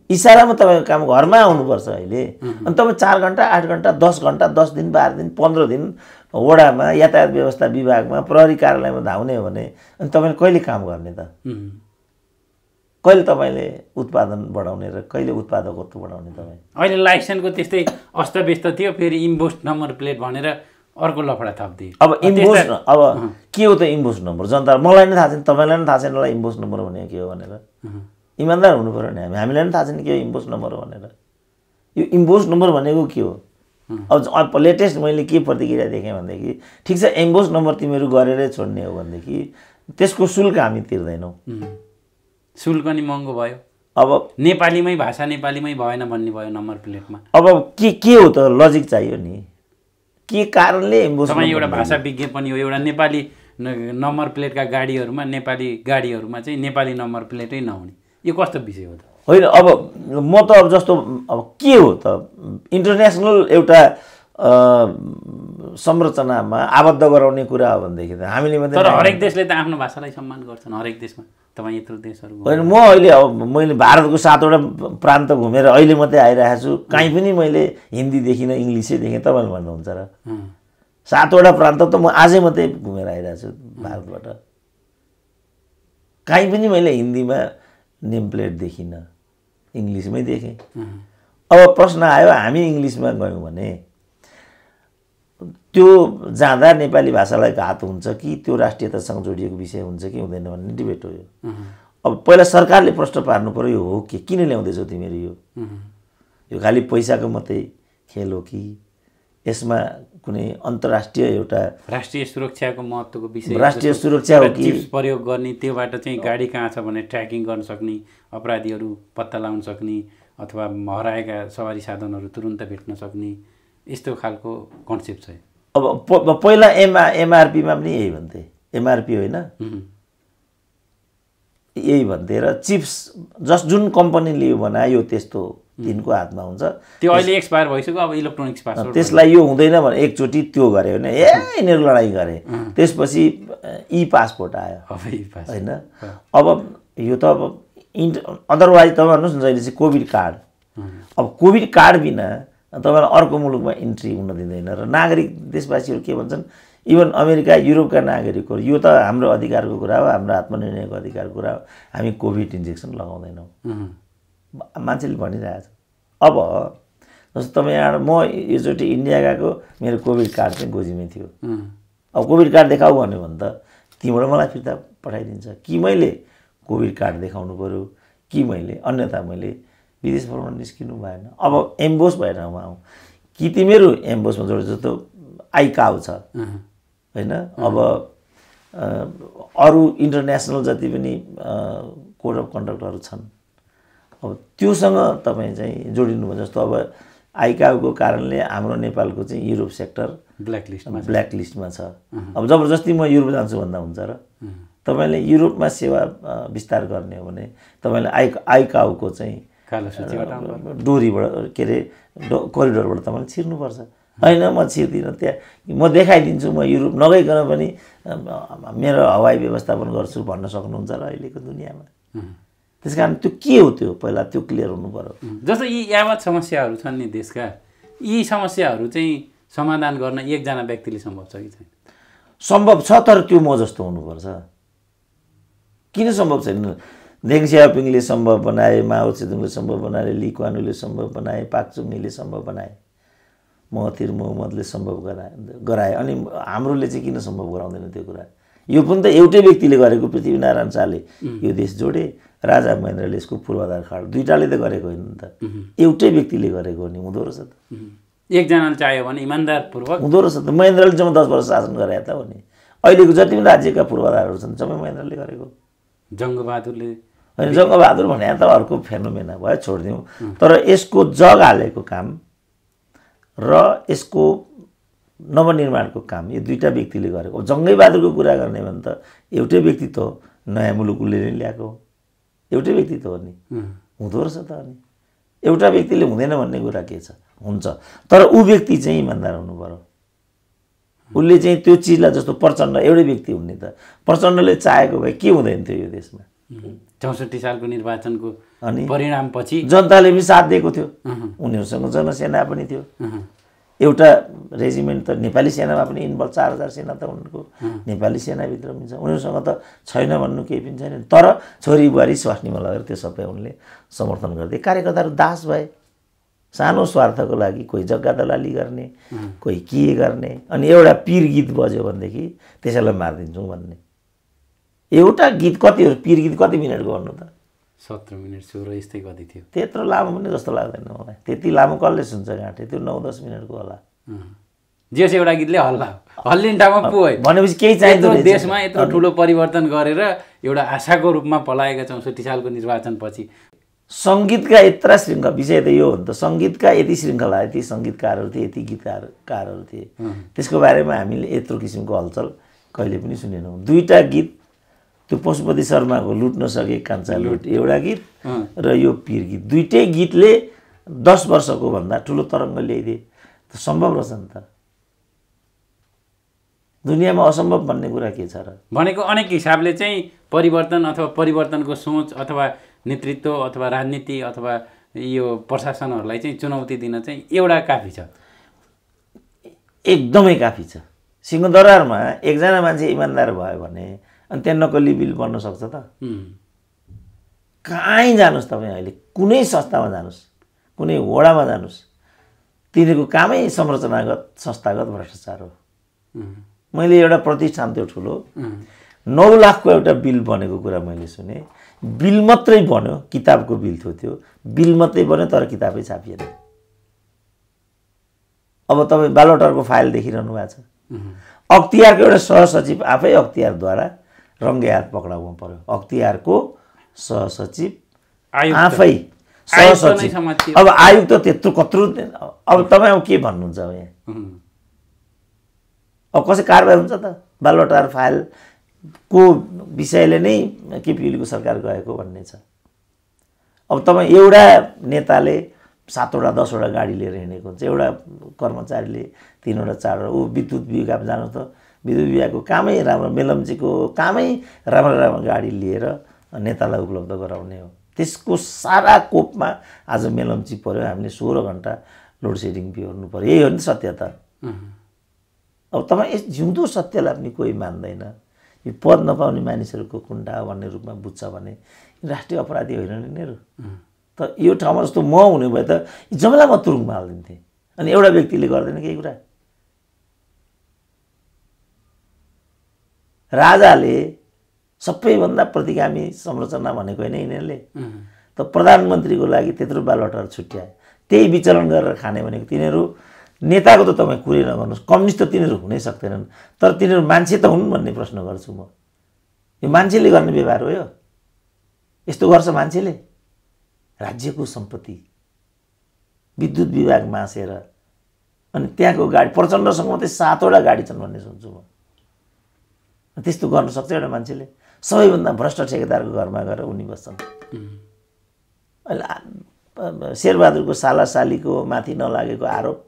इसारामा तपाईँको काम घरमा आउनुपर्छ अहिले। अनि तपाईँ 4 घन्टा 8 घन्टा 10 घन्टा 10 दिन 12 दिन 15 दिन वडामा यातायात व्यवस्था विभागमा प्रहरी कार्यालयमा धाउने हो भने अनि तपाईँले कहिले काम गर्ने त? कहिले तपाईँले उत्पादन बढाउने र कहिले उत्पादकत्व बढाउने? तपाईँ अहिले लाइसेन्सको त्यस्तै अस्तव्यस्त थियो, फेरि इम्पोस्ट नम्बर प्लेट भनेर अर्को लफडा थप्दिए। अब इम्पोस्ट अब के हो त इम्पोस्ट नम्बर? जनता मलाई नै थाहा छैन, तपाईँलाई पनि थाहा छैन होला इम्पोस्ट नम्बर भनेको के हो भनेर। इमान्दार हुनु पऱ्यो नि। हामीलाई पनि थाहा छैन के हो इम्पोस्ट नम्बर भनेर। यो इम्पोस्ट नम्बर भनेको के हो? अब लेटेस्ट मैले के प्रतिक्रिया देखेँ भनेदेखि, ठिक छ इम्पोस्ट नम्बर तिमीहरू गरेरै छोड्ने हो भनेदेखि त्यसको शुल्क हामी तिर्दैनौँ। शुल्क नि महँगो भयो। अब नेपालीमै भाषा नेपालीमै भएन भन्ने भयो नम्बर प्लेटमा। अब के हो त? लजिक चाहियो नि। के कारणले इम्पोस्ट? तपाईँ एउटा भाषा विज्ञ पनि हो। एउटा नेपाली नम्बर प्लेटका गाडीहरूमा, नेपाली गाडीहरूमा चाहिँ नेपाली नम्बर प्लेटै नहुने, यो कस्तो विषय हो त? होइन, अब म त अब जस्तो अब के हो त, इन्टरनेसनल एउटा संरचनामा आबद्ध गराउने कुरा हो भनेदेखि त हामीले मात्रै। तर हरेक देशले त आफ्नो भाषालाई सम्मान गर्छन्, हरेक देशमा। तपाईँ यत्रो देशहरू होइन, म अहिले अब मैले भारतको 7वटा प्रान्त घुमेर अहिले मात्रै आइरहेको छु। कहीँ पनि मैले हिन्दी देखिनँ, इङ्ग्लिसै देखेँ। तपाईँले भन्नुहुन्छ र 7वटा प्रान्त त म आजै मात्रै घुमेर आइरहेको छु भारतबाट। कहीँ पनि मैले हिन्दीमा नेम प्लेट देखिनँ, इङ्ग्लिसमै देखेँ। अब प्रश्न आयो, हामी इङ्ग्लिसमा गयौँ भने त्यो जाँदा नेपाली भाषालाई घात हुन्छ कि त्यो राष्ट्रियतासँग जोडिएको विषय हुन्छ कि हुँदैन भन्ने डिबेट हो यो। अब पहिला सरकारले प्रश्न पार्नु पऱ्यो, यो हो कि किन ल्याउँदैछौ तिमीहरू? यो खालि पैसाको मात्रै खेल हो कि यसमा कुनै अन्तर्राष्ट्रिय एउटा राष्ट्रिय सुरक्षाको महत्त्वको विषय, राष्ट्रिय सुरक्षा हो कि चिप्स प्रयोग गर्ने, त्योबाट चाहिँ गाडी कहाँ छ भने ट्र्याकिङ गर्न सक्ने, अपराधीहरू पत्ता लगाउन सक्ने, अथवा हराएका सवारी साधनहरू तुरुन्त भेट्न सक्ने, यस्तो खालको कन्सेप्ट छ। अब पहिला एमआरपीमा पनि यही भन्थे, एमआरपी होइन यही भन्थे र चिप्स जुन कम्पनीले बनायो त्यस्तो तिनको हातमा हुन्छ। त्यो अहिले एक्सपायर भइसक्यो, अब इलेक्ट्रोनिक्स पासवर्ड त्यसलाई यो हुँदैन भने एकचोटि त्यो गऱ्यो भने यिनीहरू लडाइँ गरे, त्यसपछि ई पासपोर्ट आयो होइन। अब यो त अब अदरवाइज तपाईँ भन्नुहोस् न, जहिले चाहिँ कोभिड कार्ड, अब कोभिड कार्ड बिना तपाईँलाई अर्को मुलुकमा इन्ट्री हुन दिँदैन। र नागरिक देशवासीहरू के भन्छन्, इभन अमेरिका युरोपका नागरिकहरू, यो त हाम्रो अधिकारको कुरा हो, हाम्रो आत्मनिर्णयको अधिकारको कुरा हो, हामी कोभिड इन्जेक्सन लगाउँदैनौँ मान्छेले भनिरहेछ। अब जस्तो तपाईँ यहाँ म योचोटि इन्डिया गएको मेरो कोभिड कार्ड चाहिँ गोजीमै थियो। अब कोभिड कार्ड देखाऊ भन्यो भने त तीबाट मलाई फिर्ता पठाइदिन्छ कि मैले कोभिड कार्ड देखाउनु पऱ्यो कि मैले अन्यथा मैले विदेश भ्रमण निस्किनु भएन। अब एम्बोस भएर आउँ कि तिमीहरू एम्बोसमा जोड जस्तो आइकाउ छ होइन। अब अरू इन्टरनेसनल जति पनि कोड अफ कन्डक्टहरू छन् अब त्योसँग तपाईँ चाहिँ जोडिनु भयो। जस्तो अब आइकाउको कारणले हाम्रो नेपालको चाहिँ युरोप सेक्टर ब्ल्याक लिस्टमा छ। अब जबरजस्ती म युरोप जान्छु भन्दा हुन्छ र? तपाईँले युरोपमा सेवा विस्तार गर्ने हो भने तपाईँले आइकाउको चाहिँ डोरीबाट के अरे करिडोरबाट तपाईँले छिर्नुपर्छ। होइन म छिर्दिनँ, त्यहाँ म देखाइदिन्छु म युरोप नगइकन पनि मेरो हवाई व्यवस्थापन गर्छु भन्न सक्नुहुन्छ र अहिलेको दुनियाँमा। त्यस कारण त्यो के हो त्यो पहिला त्यो क्लियर हुनु पर्यो। जस्तो यी यावत समस्याहरू छन् नि देशका, यी समस्याहरू चाहिँ समाधान गर्न एकजना व्यक्तिले सम्भव छ कि छैन? सम्भव छ, तर त्यो म जस्तो हुनुपर्छ। किन सम्भव छैन? देङ सियाओपिङले सम्भव बनाए, माओ त्सेदुङले सम्भव बनाए, ली कुआन यूले सम्भव बनाए, पाक चुङ-लीले सम्भव बनाए, महाथिर मोहम्मदले सम्भव गराए। अनि हाम्रोले चाहिँ किन सम्भव गराउँदैन त्यो कुरा? यो पनि त एउटै व्यक्तिले गरेको। पृथ्वीनारायण शाहले यो देश जोडे, राजा महेन्द्रले यसको पूर्वाधार खाड, दुईटाले त गरेको होइन नि त, एउटै व्यक्तिले गरेको हो नि। हुँदो रहेछ त एकजनाले चाह्यो भने इमान्दारपूर्वक हुँदो रहेछ त। महेन्द्रले जम्मा 10 वर्ष शासन गरे त हो नि। अहिलेको जति पनि राज्यका पूर्वाधारहरू छन् सबै महेन्द्रले गरेको। जङ्गबहादुरले होइन, जङ्गबहादुर भने त अर्को फेनोमेना भयो, छोडिदिउँ। तर यसको जग हालेको काम र यसको नवनिर्माणको काम यो दुईटा व्यक्तिले गरेको। जङ्गबहादुरको कुरा गर्ने भने त एउटै व्यक्तित्व हो, नयाँ मुलुक उसले नै ल्याएको हो, एउटै व्यक्तित्व हो नि। हुँदो रहेछ त। अनि एउटा व्यक्तिले हुँदैन भन्ने कुरा के छ? हुन्छ, तर ऊ व्यक्ति चाहिँ इमान्दार हुनु पर्यो। उसले चाहिँ त्यो चिजलाई जस्तो प्रचण्ड एउटै व्यक्ति हुने त, प्रचण्डले चाहेको भए के हुँदैन थियो यो देशमा? 64 सालको निर्वाचनको अनि परिणामपछि जनताले पनि साथ दिएको थियो। उनीहरूसँग जनसेना पनि थियो, एउटा रेजिमेन्ट त नेपाली सेनामा पनि इन्भल्भ, 4000 सेना त उनको नेपाली सेनाभित्र पनि छ। उनीहरूसँग त छैन भन्नु केही पनि छैन। तर छोरी बुहारी स्वास्नीमा लगेर त्यो सबै उनले समर्थन गर्दै कार्यकर्ताहरू दास भए सानो स्वार्थको लागि। कोही जग्गा दलाली गर्ने, कोही के गर्ने। अनि एउटा पीर गीत बज्यो भनेदेखि त्यसैलाई मारिदिन्छौँ भन्ने। एउटा गीत कति हो? पीर गीत कति मिनटको भन्नु त? 17 मिनट 16 यस्तै कति थियो। त्यत्रो लामो पनि जस्तो लाग्दैन मलाई। त्यति लामो कसले सुन्छ गाँठे? त्यो 9-10 मिनटको होला। जेस एउटा गीतले हल्लिने ठाउँमा पुग्यो भनेपछि केही चाहिँदैन। देशमा यत्रो ठुलो परिवर्तन गरेर एउटा आशाको रूपमा पलाएका 64 सालको निर्वाचनपछि सङ्गीतका यत्रा श्रृङ्खला, विषय त यो हो नि त, सङ्गीतका यति श्रृङ्खला, यति सङ्गीतकारहरू थिए, यति गीतकारहरू थिए, त्यसको बारेमा हामीले यत्रो किसिमको हलचल कहिले पनि सुनेनौँ। दुईटा गीत, त्यो पशुपति शर्माको लुट नसके कान्छा लुट एउटा गीत र यो पीर गीत, दुईटै गीतले 10 वर्षको भन्दा ठुलो तरङ्ग ल्याइदिए। त सम्भव रहेछ नि त। दुनियाँमा असम्भव भन्ने कुरा के छ र? भनेको अनेक हिसाबले चाहिँ परिवर्तन अथवा परिवर्तनको सोच अथवा नेतृत्व अथवा राजनीति अथवा यो प्रशासनहरूलाई चाहिँ चुनौती दिन चाहिँ एउटा काफी छ, एकदमै काफी छ। सिंहदरबारमा एकजना मान्छे इमान्दार भयो भने अनि त्यहाँ नक्कली बिल बन्न सक्छ त? कहीँ जानुहोस् तपाईँ, अहिले कुनै संस्थामा जानुहोस्, कुनै वडामा जानुहोस्, तिनीहरूको कामै संरचनागत संस्थागत भ्रष्टाचार हो। मैले एउटा प्रतिष्ठान थियो ठुलो, 9 लाखको एउटा बिल बनेको कुरा मैले सुने। बिल मात्रै बन्यो, किताबको बिल थियो त्यो, बिल मात्रै बन्यो तर किताबै छापिएन। अब तपाईँ बालोटारको फाइल देखिरहनु भएको छ। अख्तियारको एउटा सहसचिव आफै अख्तियारद्वारा रङ्गे हात पक्राउनु पर्यो। अख्तियारको सहसचिव आफै सहसचिव। अब आयुक्त त्यत्रो कत्रो, अब तपाईँ अब के भन्नुहुन्छ? अब यहाँ अब कसै कारबाही हुन्छ त? बालोटार फाइलको विषयले नै केपी ओलीको सरकार गएको भन्ने छ। अब तपाईँ एउटा नेताले 7वटा 10वटा गाडी लिएर हिँडेको हुन्छ, एउटा कर्मचारीले 3वटा 4वटा। ऊ विद्युत विभाग जानु त, विद्युत विभागको कामै राम्रो, मेलम्चीको कामै राम्रो गाडी लिएर नेतालाई उपलब्ध गराउने हो। त्यसको सारा कोपमा आज मेलम्ची पऱ्यो, हामीले 16 घन्टा लोड सेडिङ बिहोर्नु पऱ्यो। यही हो नि सत्य त। अब तपाईँ यस जिउँदो सत्यलाई पनि कोही मान्दैन। यो पद नपाउने मानिसहरूको कुण्डा भन्ने रूपमा बुझ्छ भने राष्ट्रिय अपराधी होइन नि यिनीहरू? त यो ठाउँमा जस्तो म हुने भए त जम्मै म तुरुङमा हालिदिन्थेँ। अनि एउटा व्यक्तिले गर्दैन केही कुरा। राजाले सबैभन्दा प्रतिगामी संरचना भनेको होइन यिनीहरूले, त प्रधानमन्त्रीको लागि त्यत्रो बालुवाटार छुट्याए, त्यही विचलन गरेर खाने भनेको तिनीहरू नेताको त तपाईँ कुरै नगर्नुहोस्, कम्युनिस्ट त तिनीहरू हुनै सक्दैनन्, तर तिनीहरू मान्छे त हुन् भन्ने प्रश्न गर्छु म। यो मान्छेले गर्ने व्यवहार हो यो? यस्तो गर्छ मान्छेले? राज्यको सम्पत्ति विद्युत विभाग मासेर अनि त्यहाँको गाडी प्रचण्डसँग मात्रै 7वटा गाडी छन् भन्ने सुन्छु म। त्यस्तो गर्न सक्छ एउटा मान्छेले? सबैभन्दा भ्रष्ट ठेकेदारको घरमा गएर उनी बस्छन्। अहिले शेरबहादुरको सालासालीको माथि नलागेको आरोप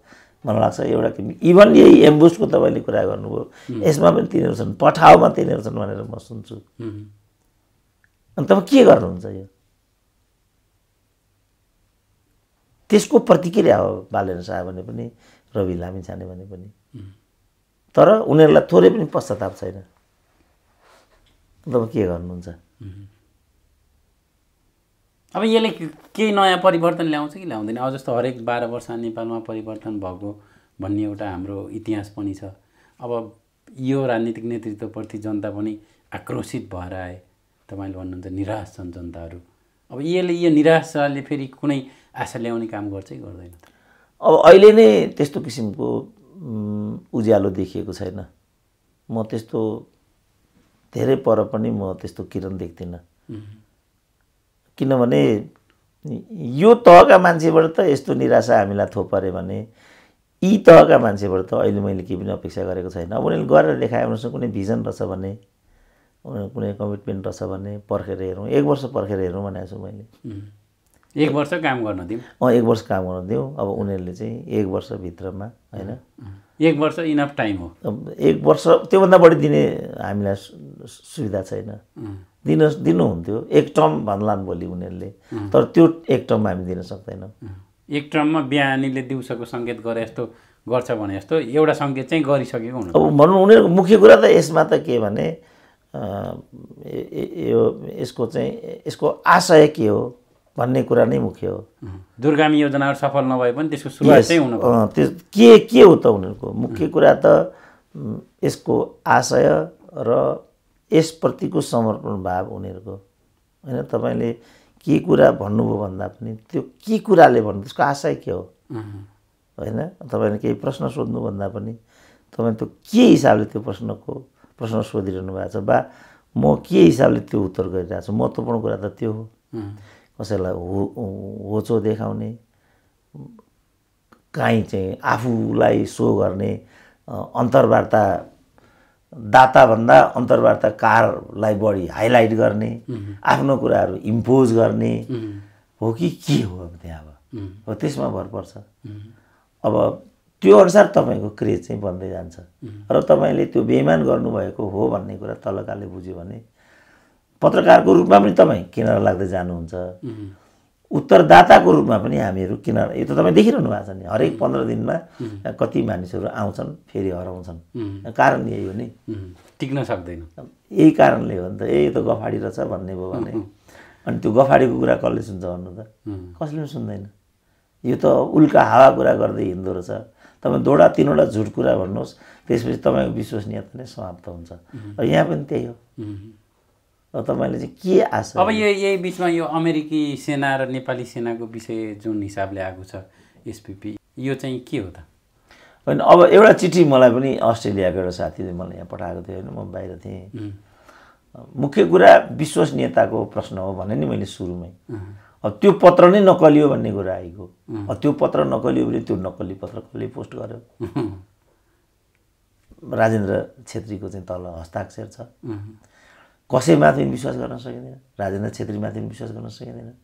मलाई लाग्छ एउटा इभन यही एम्बुसको तपाईँले कुरा गर्नुभयो, यसमा पनि तिनीहरू छन्, पठाउमा तिनीहरू छन् भनेर म सुन्छु। अनि तपाईँ के गर्नुहुन्छ? यो त्यसको प्रतिक्रिया हो बालेन्द्र शाह भने पनि, रवि लामिछाने भने पनि। तर उनीहरूलाई थोरै पनि पश्चाताप छैन। तपाईँ के गर्नुहुन्छ? अब यसले केही नयाँ परिवर्तन ल्याउँछ कि ल्याउँदैन? अब जस्तो हरेक 12 वर्ष नेपालमा परिवर्तन भएको भन्ने एउटा हाम्रो इतिहास पनि छ। अब यो राजनीतिक नेतृत्वप्रति जनता पनि आक्रोशित भएर आए। तपाईँले भन्नुहुन्छ निराश छन् जनताहरू। अब यसले यो निराशाले फेरि कुनै आशा ल्याउने काम गर्छ कि गर्दैन? अब अहिले नै त्यस्तो किसिमको उज्यालो देखिएको छैन। म त्यस्तो धेरै पर पनि म त्यस्तो किरण देख्दिनँ। किनभने यो तहका मान्छेबाट त यस्तो निराशा हामीलाई थोपरे भने यी तहका मान्छेबाट त अहिले मैले केही पनि अपेक्षा गरेको छैन। अब उनीहरूले गरेर देखाए उनीहरूसँग कुनै भिजन रहेछ भने, कुनै कमिटमेन्ट रहेछ भने पर्खेर हेरौँ, 1 वर्ष पर्खेर हेरौँ भनेको छु मैले। 1 वर्ष काम गर्न दिउँ। 1 वर्ष काम गर्न दिउँ। अब उनीहरूले चाहिँ 1 वर्षभित्रमा होइन, 1 वर्ष इनफ टाइम हो। 1 वर्ष त्योभन्दा बढी दिने हामीलाई सुविधा छैन। दिनुहुन्थ्यो 1 टर्म भन्लान् भोलि उनीहरूले, तर त्यो 1 टर्म हामी दिन सक्दैनौँ। 1 टर्ममा बिहानीले दिउँसोको सङ्केत गरे जस्तो गर्छ भने जस्तो एउटा सङ्केत चाहिँ गरिसकेको हुनु। अब भनौँ उनीहरूको मुख्य कुरा त यसमा त के भने यसको आशय के हो भन्ने कुरा नै मुख्य हो। दूरगामी योजनाहरू सफल नभए पनि त्यसको सुरुवात चाहिँ हुनु पर्यो। त्यो के हो त उनीहरूको मुख्य कुरा त यसको आशय र यसप्रतिको समर्पण भाव उनीहरूको होइन। तपाईँले के कुरा भन्नुभयो भन्दा पनि त्यो के कुराले भन्नु, त्यसको आशय के हो होइन। तपाईँले केही प्रश्न सोध्नु भन्दा पनि तपाईँ त्यो के हिसाबले त्यो प्रश्न सोधिरहनु भएको छ बा म के हिसाबले त्यो उत्तर गरिरहेको छु, महत्त्वपूर्ण कुरा त त्यो हो। कसैलाई होचो देखाउने, काहीँ चाहिँ आफूलाई सो गर्ने, अन्तर्वार्ता दाताभन्दा अन्तर्वार्ताकारलाई बढी हाइलाइट गर्ने, आफ्नो कुराहरू इम्पोज गर्ने हो कि के हो? अब त्यहाँ अब त्यसमा भर पर्छ। अब त्यो अनुसार तपाईँको क्रेज चाहिँ बन्दै जान्छ र तपाईँले त्यो बेइमान गर्नुभएको हो भन्ने कुरा तलकाले बुझ्यो भने पत्रकारको रूपमा पनि तपाईँ किनारा लाग्दै जानुहुन्छ, उत्तरदाताको रूपमा पनि हामीहरू किनारा। यो त तपाईँ देखिरहनु भएको छ नि, हरेक 15 दिनमा कति मानिसहरू आउँछन् फेरि हराउँछन्। कारण यही हो नि, टिक्न सक्दैन। यही कारणले हो नि त। यो त गफाडी रहेछ भन्ने भयो भने अनि त्यो गफाडीको कुरा कसले सुन्छ भन्नु त? कसले पनि सुन्दैन। यो त उल्का हावा कुरा गर्दै हिँड्दो रहेछ। तपाईँ 2-3वटा झुट कुरा भन्नुहोस्, त्यसपछि तपाईँको विश्वसनीयता नै समाप्त हुन्छ। यहाँ पनि त्यही हो। अब तपाईँले चाहिँ के आशा? अब यही बिचमा यो अमेरिकी सेना र नेपाली सेनाको विषय जुन हिसाबले आएको छ एसपिपी, यो चाहिँ के हो त? होइन, अब एउटा चिठी मलाई पनि अस्ट्रेलियाको एउटा साथीले मलाई यहाँ पठाएको थियो होइन, म बाहिर थिएँ। मुख्य कुरा विश्वसनीयताको प्रश्न हो भने नि मैले सुरुमै। अब त्यो पत्र नै नकलियो भन्ने कुरा आएको। अब त्यो पत्र नकलियो भने त्यो नक्कली पत्र कसले पोस्ट गर्यो? राजेन्द्र छेत्रीको चाहिँ तल हस्ताक्षर छ। कसैमाथि विश्वास गर्न सकिँदैन, राजेन्द्र छेत्रीमाथि पनि विश्वास गर्न सकिँदैन,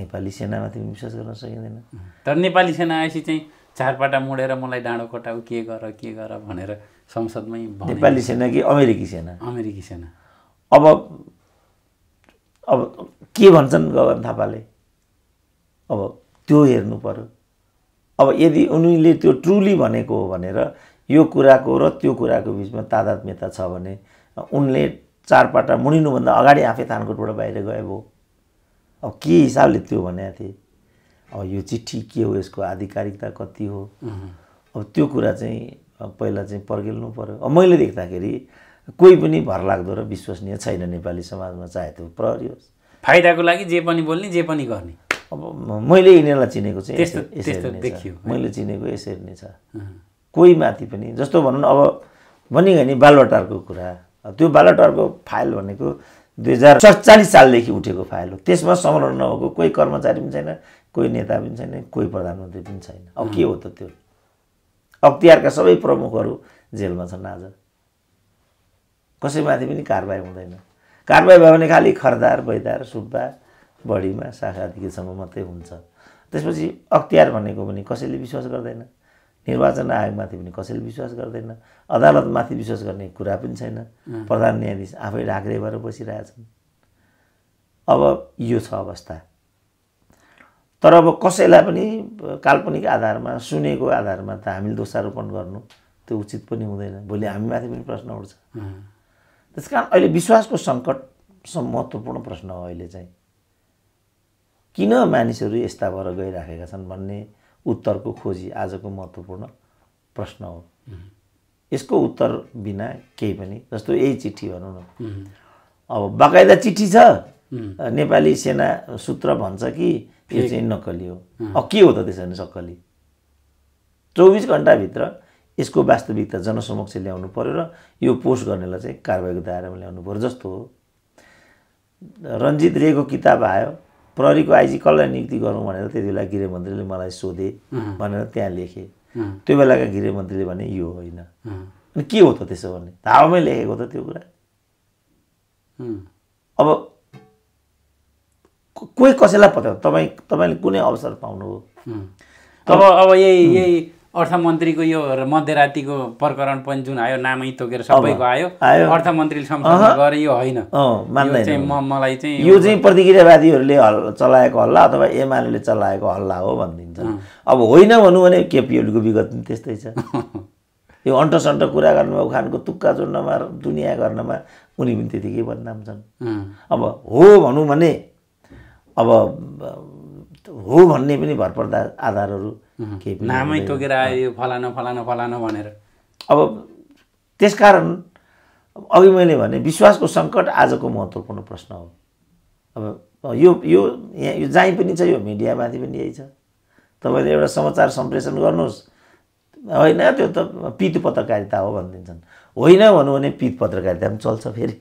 नेपाली सेनामाथि पनि विश्वास गर्न सकिँदैन। तर नेपाली सेना आएपछि चाहिँ चारपाटा मोडेर मलाई डाँडो कटाउ के गर भनेर संसदमै भने। नेपाली सेना कि अमेरिकी सेना? अमेरिकी सेना। अब के भन्छन् गगन थापाले? अब त्यो हेर्नु पर्यो। अब यदि उनीले त्यो ट्रुली भनेको हो भनेर यो कुराको र त्यो कुराको बिचमा तादात्म्यता छ भने उनले चारपाटा मुडिनुभन्दा अगाडि आफै थानकोटबाट बाहिर गए भयो। अब के हिसाबले त्यो भनेको थिए? अब यो चिठी के हो, यसको आधिकारिकता कति हो, अब त्यो कुरा चाहिँ पहिला चाहिँ पर्खेल्नु पर्यो। अब मैले देख्दाखेरि कोही पनि भरलाग्दो र विश्वसनीय छैन नेपाली समाजमा, चाहे त्यो प्रहरी होस्। फाइदाको लागि जे पनि बोल्ने, जे पनि गर्ने। अब मैले यिनीहरूलाई चिनेको चाहिँ त्यस्तो देखियो, मैले चिनेको यसरी नै छ। कोही माथि पनि जस्तो भनौँ न, अब भनिगयो नि बालुवाटारको कुरा, त्यो बालुवाटारको फाइल भनेको 2047 सालदेखि उठेको फाइल हो। त्यसमा संलग्न नभएको कोही कर्मचारी पनि छैन, कोही नेता पनि छैन, कोही प्रधानमन्त्री पनि छैन। अब के हो त त्यो? अख्तियारका सबै प्रमुखहरू जेलमा छन् आज, कसैमाथि पनि कारबाही हुँदैन। कारबाही भयो भने खालि खरदार, बैदार, सुब्बा, बढीमा शाखाधिकारीसम्म मात्रै हुन्छ। त्यसपछि अख्तियार भनेको पनि कसैले विश्वास गर्दैन, निर्वाचन आयोगमाथि पनि कसैले विश्वास गर्दैन, अदालतमाथि विश्वास गर्ने कुरा पनि छैन। प्रधान न्यायाधीश आफै ढाक्रे भएर बसिरहेछन्। अब यो छ अवस्था। तर अब कसैलाई पनि काल्पनिक आधारमा, सुनेको आधारमा त हामीले दोषारोपण गर्नु त्यो उचित पनि हुँदैन। भोलि हामीमाथि पनि प्रश्न उठ्छ। त्यस कारण अहिले विश्वासको सङ्कट महत्त्वपूर्ण प्रश्न हो। अहिले चाहिँ किन मानिसहरू यस्ता भएर गइराखेका छन् भन्ने उत्तरको खोजी आजको महत्त्वपूर्ण प्रश्न हो। यसको उत्तर बिना केही पनि, जस्तो यही चिठी भनौँ न, अब बाकाइदा चिठी छ, नेपाली सेना सूत्र भन्छ कि यो चाहिँ नक्कली हो। अब के हो त त्यसो भने? सक्कली 24 घन्टाभित्र यसको वास्तविकता जनसमक्ष ल्याउनु पर्यो र यो पोस्ट गर्नेलाई चाहिँ कारबाहीको दायरामा ल्याउनु पर्यो। जस्तो रञ्जित रेको किताब आयो, प्रहरीको आइजी कसलाई नियुक्ति गरौँ भनेर त्यति बेला गृहमन्त्रीले मलाई सोधे भनेर त्यहाँ लेखेँ। त्यो बेलाका गृहमन्त्रीले भने यो होइन। अनि के हो त त्यसो भने? हावामै लेखेको त त्यो कुरा। अब कोही कसैलाई पत्ता, तपाईँले कुनै अवसर पाउनुभयो? अब यही अर्थमन्त्रीको यो मध्यरातिको प्रकरण पनि जुन आयो, नामै तोकेर सबैको आयो, अर्थमन्त्रीले संसदमा गरे यो होइन, मान्दैन। मलाई चाहिँ यो चाहिँ प्रतिक्रियावादीहरूले चलाएको हल्ला अथवा एमाले चलाएको हल्ला हो भनिदिन्छन्। अब होइन भनौँ भने केपी ओलीको विगत पनि त्यस्तै छ। यो अन्टसन्ट कुरा गर्नुमा, उखानको तुक्का जोड्नमा, दुनियाँ गर्नमा उनी पनि त्यतिकै बदनाम छन्। अब हो भनौँ भने, अब हो भन्ने पनि भरपर्दा आधारहरू केही पनि नामै तोकेर आयो, फलाना फलाना फलाना भनेर। अब त्यसकारण अघि मैले भने विश्वासको सङ्कट आजको महत्त्वपूर्ण प्रश्न हो। अब यो जहीँ पनि छ, यो मिडियामाथि पनि यही छ। तपाईँले एउटा समाचार सम्प्रेषण गर्नुहोस्, होइन त्यो त पित पत्रकारिता हो भनिदिन्छन्। होइन भनौँ भने पित पत्रकारिता पनि चल्छ फेरि।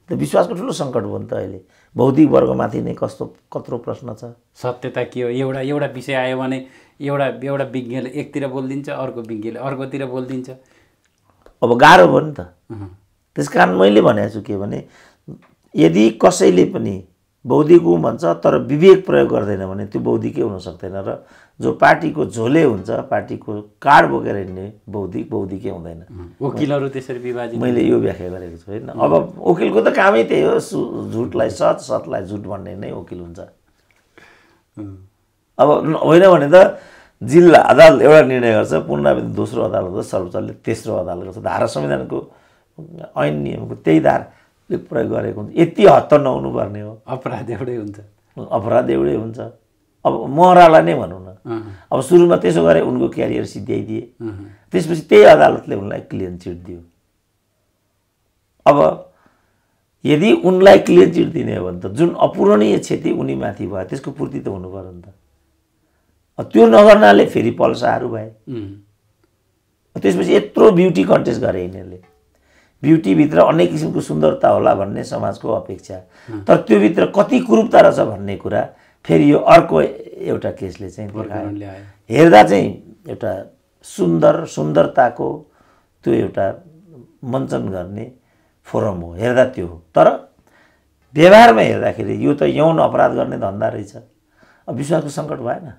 त विश्वासको ठुलो सङ्कट हो नि त अहिले। बौद्धिक वर्गमाथि नै कत्रो प्रश्न छ। सत्यता के हो? एउटा विषय आयो भने एउटा विज्ञले एकतिर बोलिदिन्छ, अर्को विज्ञले अर्कोतिर बोलिदिन्छ। अब गाह्रो भयो नि त। त्यस कारण मैले भनेको छु के भने, यदि कसैले पनि बौद्धिक भन्छ तर विवेक प्रयोग गर्दैन भने त्यो बौद्धिकै हुन सक्दैन। र जो पार्टीको झोले हुन्छ, पार्टीको कार्ड बोकेर हिँड्ने बौद्धिकै हुँदैन। वकिलहरू त्यसरी विभाजित, मैले यो व्याख्या गरेको छु होइन। अब वकिलको त कामै त्यही हो, झुटलाई सच, सचलाई झुट भन्ने नै वकिल हुन्छ। अब होइन भने त जिल्ला अदालत एउटा निर्णय गर्छ, पुनरावृत्ति दोस्रो अदालत गर्छ, सर्वोच्चले तेस्रो अदालत गर्छ। धारा संविधानको ऐन नियमको त्यही धाराले प्रयोग गरेको हुन्छ। यति हद त नहुनुपर्ने हो। अपराध एउटै हुन्छ, अपराध एउटै हुन्छ। अब महरालाई नै भनौँ न, अब सुरुमा त्यसो गरे, उनको क्यारियर सिद्ध्याइदिए, त्यसपछि त्यही अदालतले उनलाई क्लिन चिट दियो। अब यदि उनलाई क्लिन चिट दिने हो भने त जुन अपूरणीय क्षति उनीमाथि भयो त्यसको पूर्ति त हुनु पर्यो नि त। त्यो नगर्नाले फेरि पल्साहरू भए। त्यसपछि यत्रो ब्युटी कन्टेस्ट गरे यिनीहरूले। ब्युटीभित्र अनेक किसिमको सुन्दरता होला भन्ने समाजको अपेक्षा, तर त्योभित्र कति कुरूपता रहेछ भन्ने कुरा फेरि यो अर्को एउटा केसले चाहिँ देखायो। हेर्दा चाहिँ एउटा सुन्दरताको त्यो एउटा मञ्चन गर्ने फोरम हो, हेर्दा त्यो हो। तर व्यवहारमा हेर्दाखेरि यो त यौन अपराध गर्ने धन्दा रहेछ। अब विश्वासको सङ्कट भएन?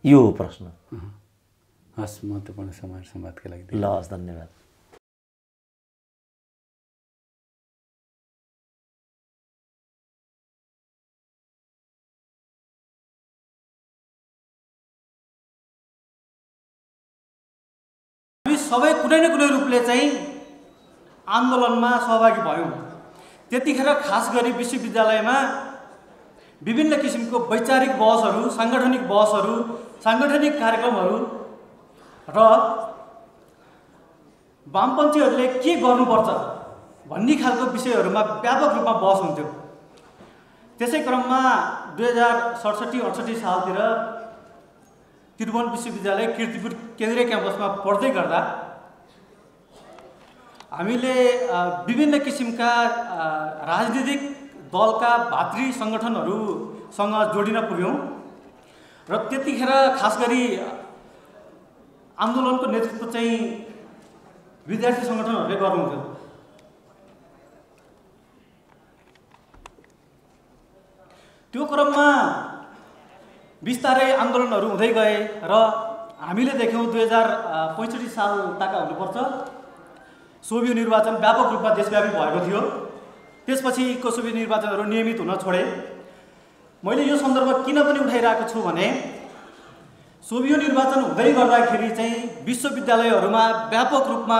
यो हो प्रश्न। हस्, महत्त्वपूर्ण संवादका लागि ल, हस्, धन्यवाद। हामी सबै कुनै न कुनै रूपले चाहिँ आन्दोलनमा सहभागी भयौँ। त्यतिखेर खास गरी विश्वविद्यालयमा विभिन्न किसिमको वैचारिक बहसहरू, साङ्गठनिक बहसहरू, साङ्गठनिक कार्यक्रमहरू र वामपन्थीहरूले के गर्नुपर्छ भन्ने खालको विषयहरूमा व्यापक रूपमा बहस हुन्थ्यो। त्यसै क्रममा 2067-68 सालतिर त्रिभुवन विश्वविद्यालय कीर्तिपुर केन्द्रीय क्याम्पसमा पढ्दै गर्दा हामीले विभिन्न किसिमका राजनीतिक दलका भातृ सङ्गठनहरूसँग जोडिन पुग्यौँ र त्यतिखेर खास गरी आन्दोलनको नेतृत्व चाहिँ विद्यार्थी सङ्गठनहरूले गर्नुहुन्थ्यो। त्यो क्रममा बिस्तारै आन्दोलनहरू हुँदै गए र हामीले देख्यौँ 2065 साल ताका हुनुपर्छ सोभियो निर्वाचन व्यापक रूपमा देशव्यापी भएको थियो। त्यसपछिको सोभियो निर्वाचनहरू नियमित हुन छोडे। मैले यो सन्दर्भ किन पनि उठाइरहेको छु भने सोभियो निर्वाचन हुँदै गर्दाखेरि चाहिँ विश्वविद्यालयहरूमा व्यापक रूपमा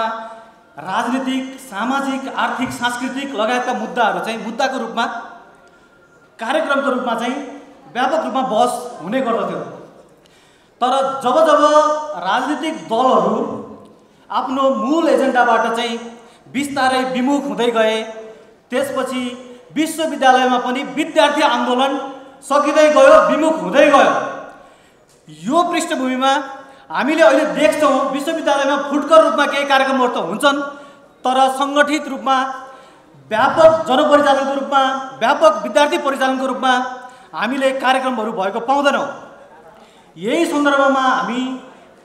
राजनीतिक, सामाजिक, आर्थिक, सांस्कृतिक लगायतका मुद्दाहरू चाहिँ मुद्दाको रूपमा, कार्यक्रमको रूपमा चाहिँ व्यापक रूपमा बहस हुने गर्दथ्यो। तर जब जब राजनीतिक दलहरू आफ्नो मूल एजेन्डाबाट चाहिँ बिस्तारै विमुख हुँदै गए, त्यसपछि विश्वविद्यालयमा पनि विद्यार्थी आन्दोलन सकिँदै गयो, विमुख हुँदै गयो। यो पृष्ठभूमिमा हामीले अहिले देख्छौँ विश्वविद्यालयमा फुटकर रूपमा केही कार्यक्रमहरू त हुन्छन्, तर सङ्गठित रूपमा, व्यापक जनपरिचालनको रूपमा, व्यापक विद्यार्थी परिचालनको रूपमा हामीले कार्यक्रमहरू भएको पाउँदैनौँ। यही सन्दर्भमा हामी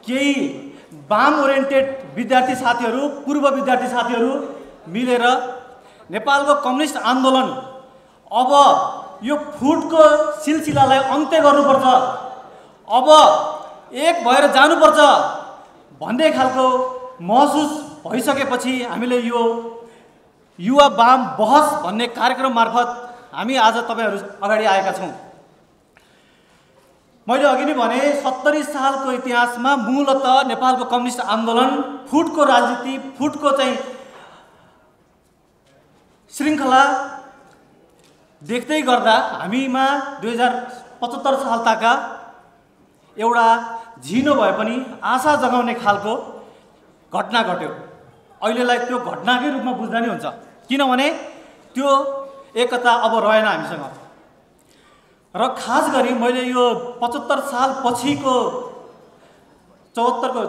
केही वाम ओरिएन्टेड विद्यार्थी साथीहरू, पूर्व विद्यार्थी साथीहरू मिलेर नेपालको कम्युनिस्ट आन्दोलन अब यो फुटको सिलसिलालाई अन्त्य गर्नुपर्छ, अब एक भएर जानुपर्छ भन्ने खालको महसुस भइसकेपछि हामीले यो युवा वाम बहस भन्ने कार्यक्रम मार्फत हामी आज तपाईहरू अगाडि आएका छौँ। मैले अघि नै भने 70 सालको इतिहासमा मूलतः नेपालको कम्युनिस्ट आन्दोलन फुटको राजनीति, फुटको चाहिँ श्रृङ्खला देख्दै गर्दा हामीमा 2075 साल ताका एउटा झिनो भए पनि आशा जगाउने खालको घटना घट्यो। अहिलेलाई त्यो घटनाकै रूपमा बुझ्दा नि हुन्छ, किनभने त्यो एकता अब रहेन हामीसँग। र खास गरी मैले यो 75 साल पछिको 74को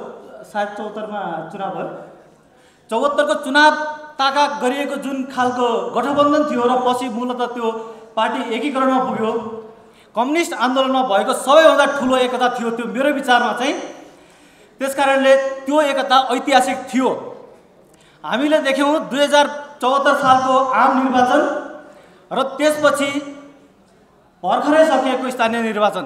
सायद 74मा चुनाव भयो, 74को चुनाव ताका गरिएको जुन खालको गठबन्धन थियो र पछि मूलतः त्यो पार्टी एकीकरणमा पुग्यो, कम्युनिस्ट आन्दोलनमा भएको सबैभन्दा ठुलो एकता थियो त्यो मेरो विचारमा चाहिँ। त्यसकारणले त्यो एकता ऐतिहासिक थियो। हामीले देख्यौँ 2074 सालको आम निर्वाचन र त्यसपछि भर्खरै सकिएको स्थानीय निर्वाचन।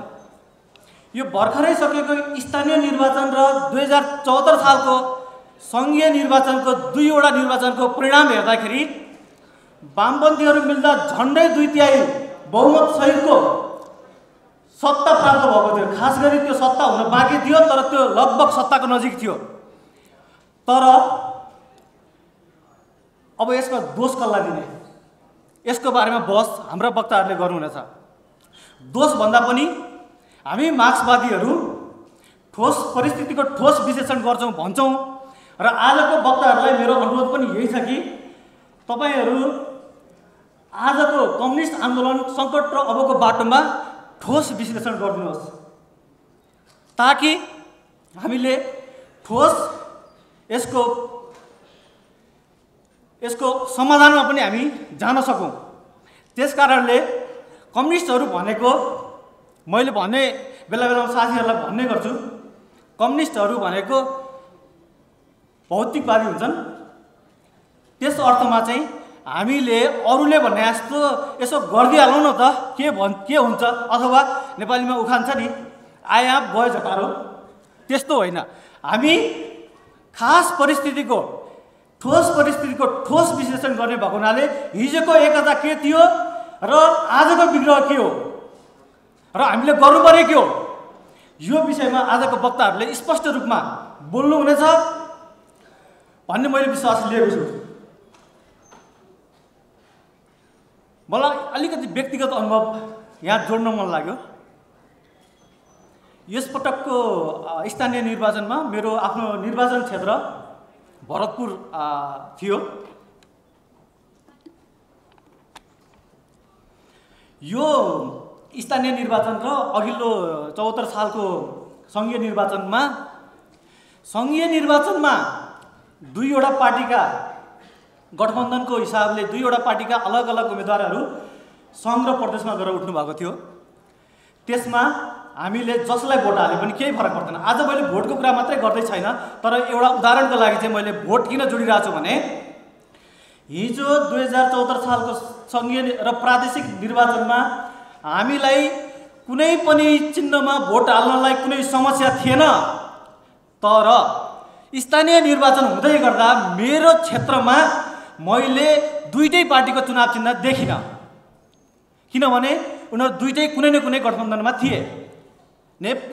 यो भर्खरै सकिएको स्थानीय निर्वाचन र 2074 सालको सङ्घीय निर्वाचनको दुईवटा निर्वाचनको परिणाम हेर्दाखेरि वामपन्थीहरू मिल्दा झन्डै 2/3 बहुमत सहितको सत्ता प्राप्त भएको थियो। खास गरी त्यो सत्ता हुन बाँकी थियो, तर त्यो लगभग सत्ताको नजिक थियो। तर अब यसमा दोष कसलाई दिने, यसको बारेमा बहस हाम्रा वक्ताहरूले गर्नुहुनेछ। दोष भन्दा पनि हामी मार्क्सवादीहरू ठोस परिस्थितिको ठोस विश्लेषण गर्छौँ भन्छौँ र आजको वक्ताहरूलाई मेरो अनुरोध पनि यही छ कि तपाईहरू आजको कम्युनिस्ट आन्दोलन सङ्कट र अबको बाटोमा ठोस विश्लेषण गरिदिनुहोस्, ताकि हामीले ठोस यसको समाधानमा पनि हामी जान सकौँ। त्यसकारणले कम्युनिस्टहरू भनेको, मैले भन्ने बेला बेलामा साथीहरूलाई भन्ने गर्छु, कम्युनिस्टहरू भनेको भौतिकवादी हुन्छन्। त्यस अर्थमा चाहिँ हामीले अरूले भने जस्तो यसो गरिदिइहालौँ न त के हुन्छ, अथवा नेपालीमा उखान छ नि, आया गयो झटारो, त्यस्तो होइन। हामी खास परिस्थितिको ठोस विश्लेषण गर्ने भएको हुनाले हिजोको एकता के थियो र आजको विग्रह के हो र हामीले गर्नुपर्ने के हो, यो विषयमा आजको वक्ताहरूले स्पष्ट रूपमा बोल्नुहुनेछ भन्ने मैले विश्वास लिएको छु। मलाई अलिकति व्यक्तिगत अनुभव यहाँ जोड्न मन लाग्यो। यसपटकको स्थानीय निर्वाचनमा मेरो आफ्नो निर्वाचन क्षेत्र भरतपुर थियो। यो स्थानीय निर्वाचन र अघिल्लो 74 सालको सङ्घीय निर्वाचनमा दुईवटा पार्टीका गठबन्धनको हिसाबले दुईवटा पार्टीका अलग अलग उम्मेदवारहरू सङ्घ र प्रदेशमा गएर उठ्नु भएको थियो। त्यसमा हामीले जसलाई भोट हाले पनि केही फरक पर्दैन। आज मैले भोटको कुरा मात्रै गर्दै छैन, तर एउटा उदाहरणको लागि चाहिँ मैले भोट किन जोडिरहेको छु भने हिजो 2074 सालको सङ्घीय र प्रादेशिक निर्वाचनमा हामीलाई कुनै पनि चिन्हमा भोट हाल्नलाई कुनै समस्या थिएन। तर स्थानीय निर्वाचन हुँदै गर्दा मेरो क्षेत्रमा मैले दुईटै पार्टीको चुनाव चिन्ह देखिनँ, किनभने उनीहरू दुईटै कुनै न कुनै गठबन्धनमा थिए।